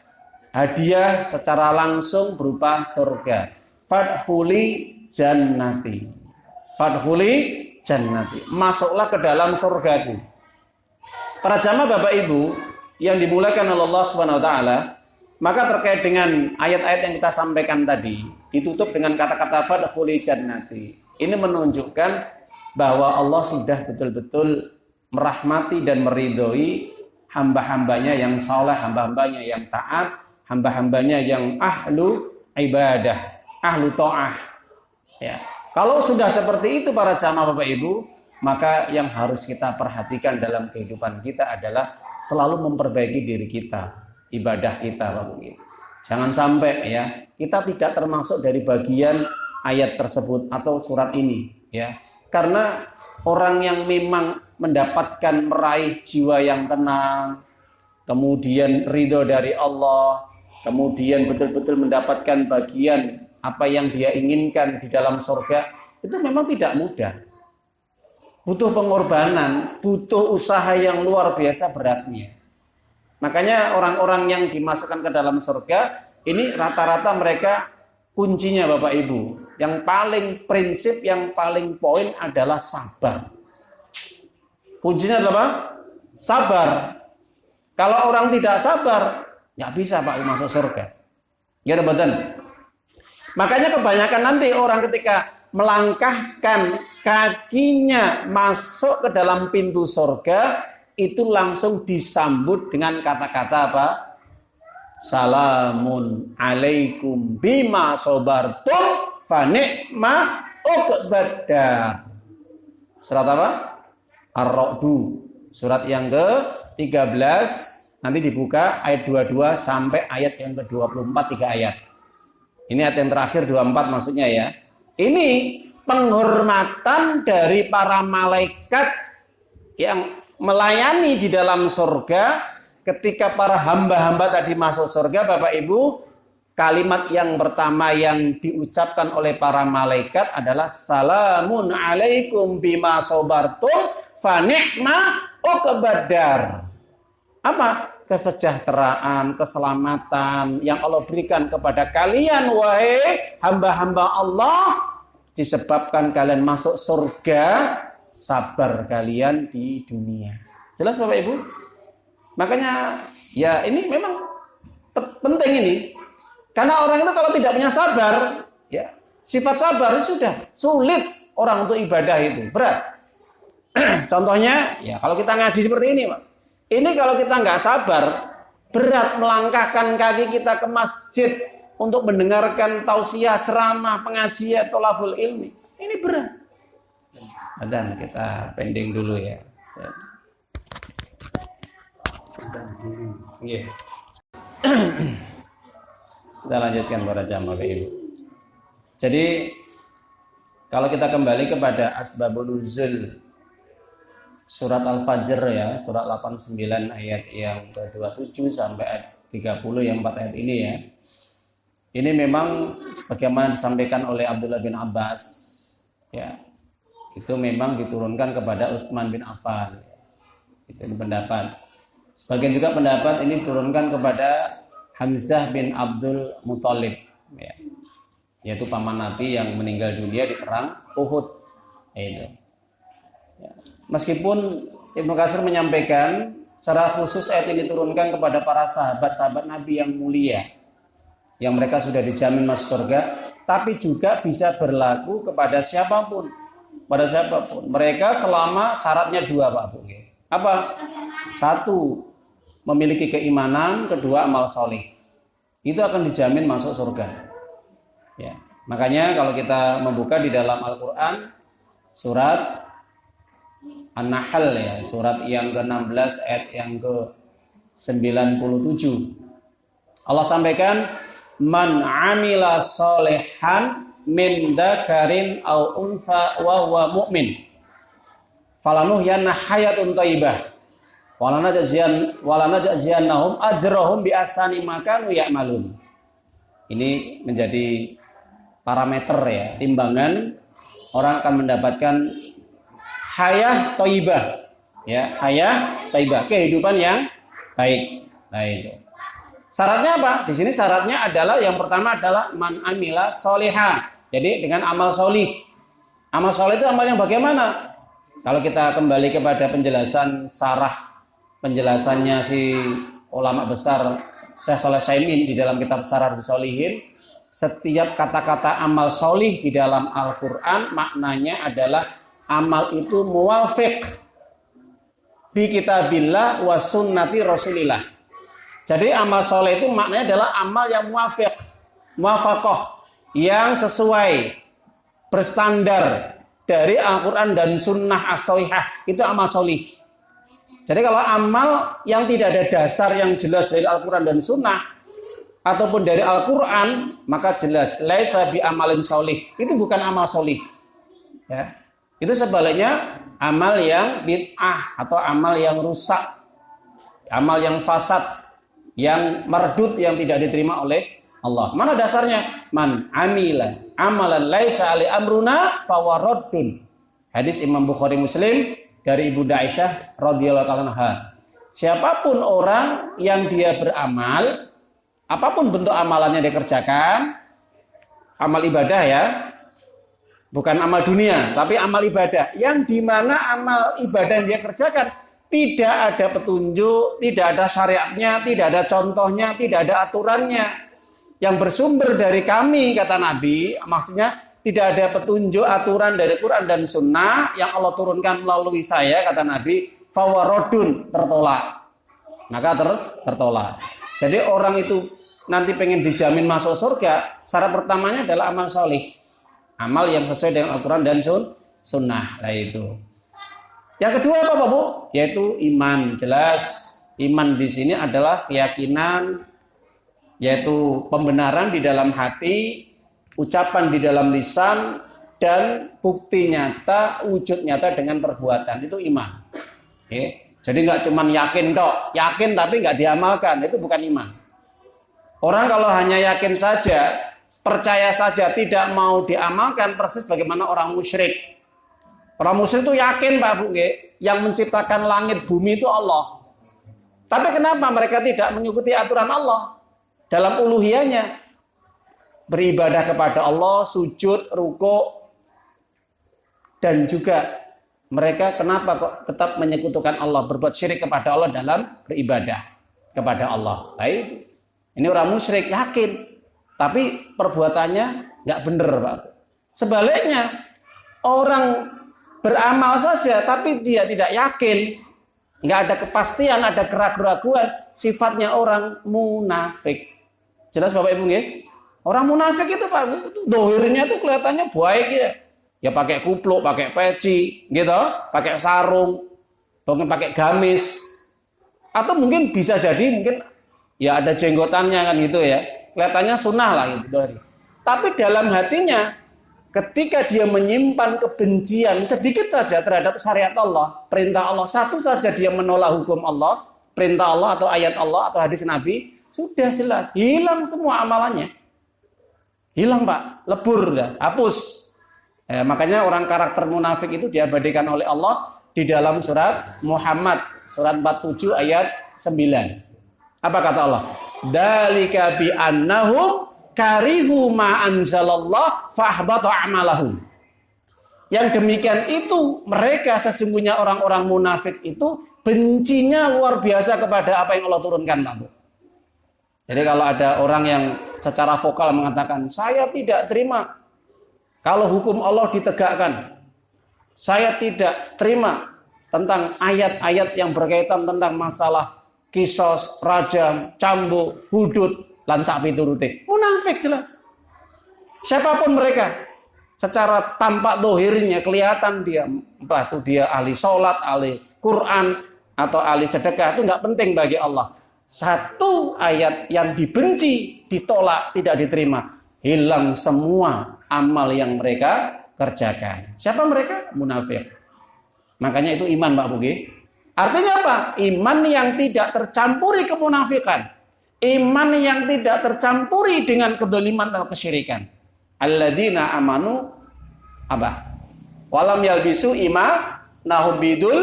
hadiah secara langsung berupa surga. Fadkhuli jannati. Fadkhuli jannati. Masuklah ke dalam surgaku. Para jamaah Bapak Ibu yang dimuliakan oleh Allah Subhanahu wa taala, maka terkait dengan ayat-ayat yang kita sampaikan tadi, ditutup dengan kata-kata fadkhuli jannati. Ini menunjukkan bahwa Allah sudah betul-betul merahmati dan meridhoi hamba-hambanya yang saleh, hamba-hambanya yang taat, hamba-hambanya yang ahlu ibadah, ahlu ta'ah. Ya. Kalau sudah seperti itu para jamaah Bapak Ibu, maka yang harus kita perhatikan dalam kehidupan kita adalah selalu memperbaiki diri kita, ibadah kita Bapak Ibu. Jangan sampai ya kita tidak termasuk dari bagian ayat tersebut atau surat ini ya. Karena orang yang memang mendapatkan meraih jiwa yang tenang, kemudian ridho dari Allah, kemudian betul-betul mendapatkan bagian apa yang dia inginkan di dalam surga, itu memang tidak mudah. Butuh pengorbanan, butuh usaha yang luar biasa beratnya. Makanya orang-orang yang dimasukkan ke dalam surga, ini rata-rata mereka kuncinya Bapak Ibu, yang paling prinsip, yang paling poin adalah sabar. Kuncinya adalah apa? Sabar. Kalau orang tidak sabar, nggak bisa Pak masuk surga. Ya betul. Makanya kebanyakan nanti orang ketika melangkahkan kakinya masuk ke dalam pintu surga, itu langsung disambut dengan kata-kata apa? Salamun alaikum bima sobartum fa ni'ma uqbadar. Surat apa? Ar-Ra'du. Surat yang ke-13 nanti dibuka ayat 22 sampai ayat yang ke-24, 3 ayat. Ini ayat yang terakhir 24 maksudnya ya. Ini penghormatan dari para malaikat yang melayani di dalam surga. Ketika para hamba-hamba tadi masuk surga, Bapak Ibu, kalimat yang pertama yang diucapkan oleh para malaikat adalah salamun alaikum bima sobartum fa ni'ma uqbadar. Apa? Kesejahteraan, keselamatan yang Allah berikan kepada kalian wahai hamba-hamba Allah, disebabkan kalian masuk surga, sabar kalian di dunia. Jelas Bapak Ibu? Makanya ya ini memang penting ini. Karena orang itu kalau tidak punya sabar, ya sifat sabar sudah sulit orang untuk ibadah itu, berat. Contohnya, ya kalau kita ngaji seperti ini, Pak. Ini kalau kita nggak sabar, berat melangkahkan kaki kita ke masjid untuk mendengarkan tausiah, ceramah, pengajian, tholabul ilmi. Ini berat. Dan kita pending dulu ya. Yeah. Kita lanjutkan para jamaah Ibu. Jadi kalau kita kembali kepada asbabun nuzul surat Al-Fajr ya, surat 89 ayat yang ke-27 sampai ayat 30 yang 4 ayat ini ya. Ini memang sebagaimana disampaikan oleh Abdullah bin Abbas ya. Itu memang diturunkan kepada Utsman bin Affan. Itu pendapat. Sebagian juga pendapat ini diturunkan kepada Hamzah bin Abdul Muthalib ya. Yaitu paman Nabi yang meninggal dunia di perang Uhud. Itu. Ya. Meskipun Ibnu Katsir menyampaikan secara khusus ayat ini diturunkan kepada para sahabat-sahabat Nabi yang mulia, yang mereka sudah dijamin masuk surga, tapi juga bisa berlaku kepada siapapun. Pada siapapun. Mereka selama syaratnya dua, Pak Bu. Apa? Satu, memiliki keimanan, kedua amal solih. Itu akan dijamin masuk surga. Ya. Makanya kalau kita membuka di dalam Al-Quran, surat An-Nahl ya, surat yang ke-16 ayat yang ke-97. Allah sampaikan, man amila solehan min dzakarin aw untha wa huwa mu'min falanuhyanna hayatun thayyibah walanajziyannahum ajrahum bi ahsani ma kanu ya'malun. Ini menjadi parameter ya, timbangan orang akan mendapatkan hayah thayyibah ya, hayah thayyibah, kehidupan yang baik. Nah itu. Syaratnya apa? Di sini syaratnya adalah yang pertama adalah man amila solihah. Jadi dengan amal solih. Amal solih itu amal yang bagaimana? Kalau kita kembali kepada penjelasannya si ulama besar Syekh Shalih Utsaimin di dalam kitab Syarahus Shalihin, setiap kata-kata amal solih di dalam Al-Quran maknanya adalah amal itu muwafiq bi kitabillah wa sunnati rasulillah. Jadi amal soleh itu maknanya adalah amal yang muwafiq, muwafaqah, yang sesuai, berstandar dari Al-Quran dan Sunnah as-sahihah, itu amal solih. Jadi kalau amal yang tidak ada dasar yang jelas dari Al-Quran dan Sunnah, ataupun dari Al-Quran, maka jelas laisa bi amalin solih, itu bukan amal solih. Ya. Itu sebaliknya amal yang bid'ah atau amal yang rusak, amal yang fasad, yang merdut, yang tidak diterima oleh Allah. Mana dasarnya? Man amila amalan laisa ali amruna fawaradun. Hadis Imam Bukhari Muslim dari Ibu Aisyah radhiyallahu anha. Siapapun orang yang dia beramal, apapun bentuk amalannya dia kerjakan, amal ibadah ya, bukan amal dunia, tapi amal ibadah, yang dimana amal ibadah yang dia kerjakan tidak ada petunjuk, tidak ada syariatnya, tidak ada contohnya, tidak ada aturannya, yang bersumber dari kami, kata Nabi, maksudnya tidak ada petunjuk aturan dari Quran dan Sunnah yang Allah turunkan melalui saya, kata Nabi, fawarodun, tertolak. Maka tertolak. Jadi orang itu nanti pengen dijamin masuk surga, syarat pertamanya adalah amal solih, amal yang sesuai dengan Al-Quran dan Sunnah. Nah itu. Yang kedua apa Bu? Yaitu iman. Jelas iman di sini adalah keyakinan, yaitu pembenaran di dalam hati, ucapan di dalam lisan, dan bukti nyata, wujud nyata dengan perbuatan. Itu iman. Oke. Jadi nggak cuma yakin tok, yakin tapi nggak diamalkan, itu bukan iman. Orang kalau hanya yakin saja, percaya saja, tidak mau diamalkan, persis bagaimana orang musyrik. Orang musyrik itu yakin Pak Bu, yang menciptakan langit bumi itu Allah. Tapi kenapa mereka tidak mengikuti aturan Allah dalam uluhiyahnya? Beribadah kepada Allah, sujud, rukuk, dan juga mereka kenapa kok tetap menyekutukan Allah, berbuat syirik kepada Allah dalam beribadah kepada Allah. Nah itu. Ini orang musyrik yakin, tapi perbuatannya nggak benar Pak. Sebaliknya, orang beramal saja, tapi dia tidak yakin, nggak ada kepastian, ada keraguan, sifatnya orang munafik. Jelas Bapak Ibu nggih? Orang munafik itu Pak, dohirnya itu kelihatannya baik ya. Ya pakai kupluk, pakai peci, gitu, pakai sarung, mungkin pakai gamis, atau mungkin bisa jadi mungkin ya ada jenggotannya kan gitu ya. Kelihatannya sunnah lah gitu. Tapi dalam hatinya, ketika dia menyimpan kebencian sedikit saja terhadap syariat Allah, perintah Allah, satu saja dia menolak hukum Allah, perintah Allah atau ayat Allah atau hadis Nabi, sudah jelas hilang semua amalannya. Hilang Pak, lebur dah, hapus. Makanya orang karakter munafik itu diabadikan oleh Allah di dalam surat Muhammad, surat 47 ayat 9. Apa kata Allah? Dzalika bi annahum karihu ma anzalallah fahbata a'malahum. Yang demikian itu mereka sesungguhnya orang-orang munafik itu bencinya luar biasa kepada apa yang Allah turunkan, Pak Bu. Jadi kalau ada orang yang secara vokal mengatakan, saya tidak terima kalau hukum Allah ditegakkan, saya tidak terima tentang ayat-ayat yang berkaitan tentang masalah kisos, rajam, cambuk, hudud, lan sak piturute. Munafik jelas. Siapapun mereka, secara tampak dohirnya kelihatan dia, entah itu dia ahli sholat, ahli Quran, atau ahli sedekah, itu nggak penting bagi Allah. Satu ayat yang dibenci, ditolak, tidak diterima, hilang semua amal yang mereka kerjakan. Siapa mereka? Munafik. Makanya itu iman, Pak Bugi. Artinya apa? Iman yang tidak tercampuri kemunafikan. Iman yang tidak tercampuri dengan kedoliman atau kesyirikan. Alladzina amanu apa? Walam yalbisu imanahum bidul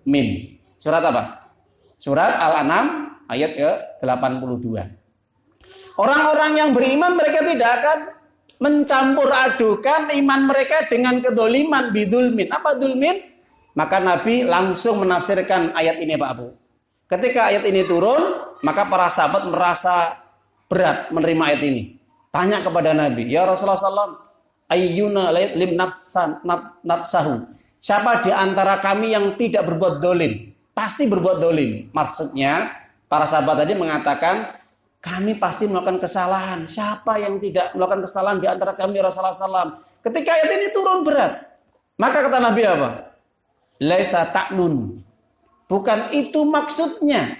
min. Surat apa? Surat Al-An'am ayat ke-82. Orang-orang yang beriman mereka tidak akan mencampur adukan iman mereka dengan kedoliman bidulmin. Apa dulmin? Maka Nabi langsung menafsirkan ayat ini, Pak Abu. Ketika ayat ini turun, maka para sahabat merasa berat menerima ayat ini. Tanya kepada Nabi, ya Rasulullah SAW, ayyuna lim nafsahu. Siapa di antara kami yang tidak berbuat dolim? Pasti berbuat dolim. Maksudnya, para sahabat tadi mengatakan, kami pasti melakukan kesalahan. Siapa yang tidak melakukan kesalahan di antara kami, Rasulullah SAW? Ketika ayat ini turun berat. Maka kata Nabi apa? Laisa ta'nun. Bukan itu maksudnya.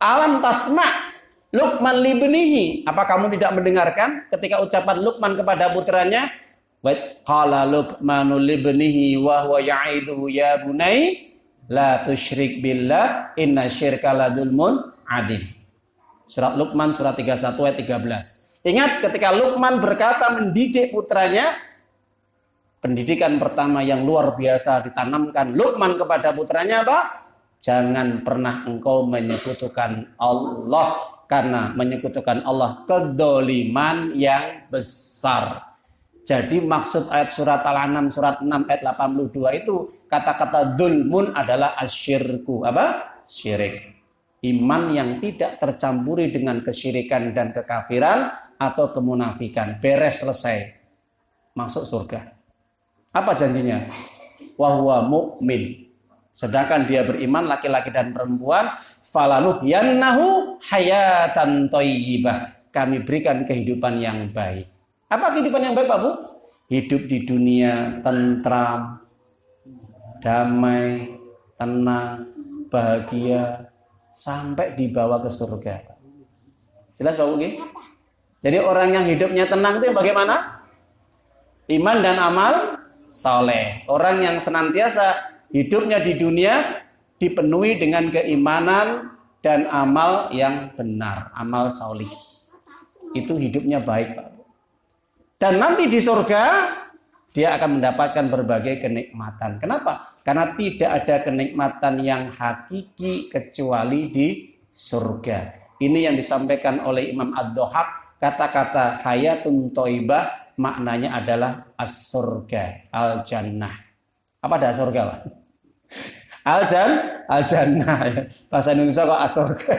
Alam tasma' Luqman libnihi. Apa kamu tidak mendengarkan ketika ucapan Luqman kepada putranya? Qala Luqmanu libnihi wa huwa ya'iduhu ya bunai la tusyrik billah inna syirka la dzulmun adzim. Surat Luqman surat 31 ayat 13. Ingat ketika Luqman berkata mendidik putranya, pendidikan pertama yang luar biasa ditanamkan Luqman kepada putranya apa? Jangan pernah engkau menyekutukan Allah, karena menyekutukan Allah kedoliman yang besar. Jadi maksud ayat surat Al-An'am surat 6 ayat 82 itu kata-kata dzulmun adalah asyirku. Apa? Syirik. Iman yang tidak tercampuri dengan kesyirikan dan kekafiran atau kemunafikan. Beres, selesai. Masuk surga. Apa janjinya? Wa huwa mu'min. Sedangkan dia beriman, laki-laki dan perempuan, falanuhyannahu hayatan thayyibah. Kami berikan kehidupan yang baik. Apa kehidupan yang baik, Pak Bu? Hidup di dunia tentram, damai, tenang, bahagia, sampai dibawa ke surga. Jelas, Pak Bu? Jadi orang yang hidupnya tenang itu bagaimana? Iman dan amal saleh. Orang yang senantiasa hidupnya di dunia dipenuhi dengan keimanan dan amal yang benar, amal salih. Itu hidupnya baik, Pak. Dan nanti di surga dia akan mendapatkan berbagai kenikmatan. Kenapa? Karena tidak ada kenikmatan yang hakiki kecuali di surga. Ini yang disampaikan oleh Imam Ad-Dhahhak, kata-kata hayatun thayyibah maknanya adalah as-surga, al-jannah. Apa ada surga, Pak? Al-jannah. Bahasa Indonesia kok as-surga.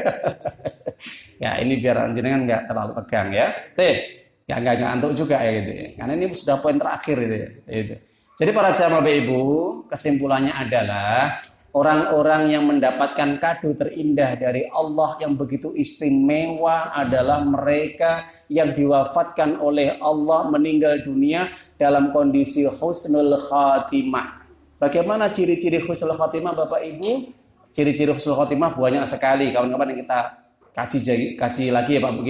Ya, ini biar jenengan enggak terlalu tegang ya. Ya enggak ngantuk juga ya gitu ya. Karena ini sudah poin terakhir gitu ya. Gitu. Jadi para jamaah Bapak Ibu, kesimpulannya adalah orang-orang yang mendapatkan kado terindah dari Allah yang begitu istimewa adalah mereka yang diwafatkan oleh Allah meninggal dunia dalam kondisi husnul khatimah. Bagaimana ciri-ciri husnul khatimah Bapak Ibu? Ciri-ciri husnul khatimah banyak sekali. Kawan-kawan yang kita kaji lagi ya Pak Bu.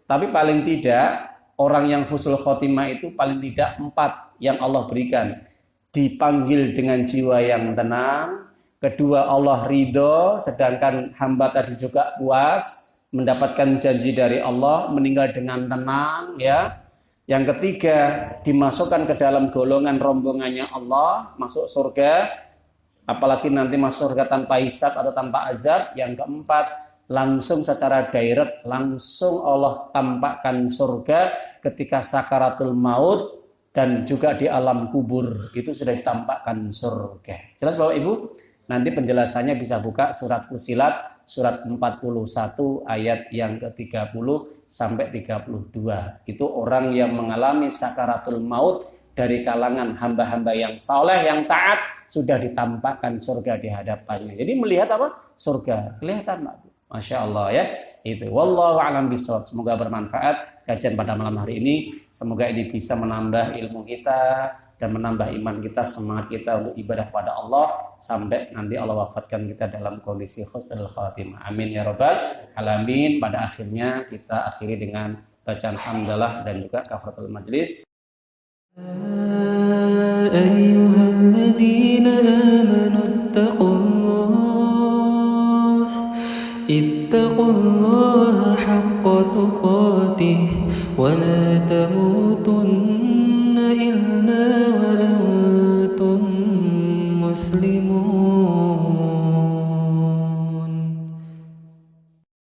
Tapi paling tidak orang yang husnul khatimah itu paling tidak 4 yang Allah berikan. Dipanggil dengan jiwa yang tenang. Kedua, Allah ridho, sedangkan hamba tadi juga puas, mendapatkan janji dari Allah, meninggal dengan tenang, ya. Yang ketiga, dimasukkan ke dalam golongan rombongannya Allah, masuk surga, apalagi nanti masuk surga tanpa hisab atau tanpa azab. Yang keempat, langsung secara direct, langsung Allah tampakkan surga ketika sakaratul maut dan juga di alam kubur, itu sudah ditampakkan surga. Jelas Bapak Ibu? Nanti penjelasannya bisa buka surat Fusilat surat 41 ayat yang ke-30 sampai 32. Itu orang yang mengalami sakaratul maut dari kalangan hamba-hamba yang saleh, yang taat, sudah ditampakkan surga di hadapannya. Jadi melihat apa? Surga. Kelihatan, Pak. Masya Allah ya. Itu. Wallahu a'lam bishawab. Semoga bermanfaat kajian pada malam hari ini. Semoga ini bisa menambah ilmu kita dan menambah iman kita, semangat kita untuk ibadah pada Allah sampai nanti Allah wafatkan kita dalam kondisi husnul khatimah. Amin ya rabbal alamin. Pada akhirnya kita akhiri dengan bacaan hamdalah dan juga kafaratul majlis. أيها الذين آمنوا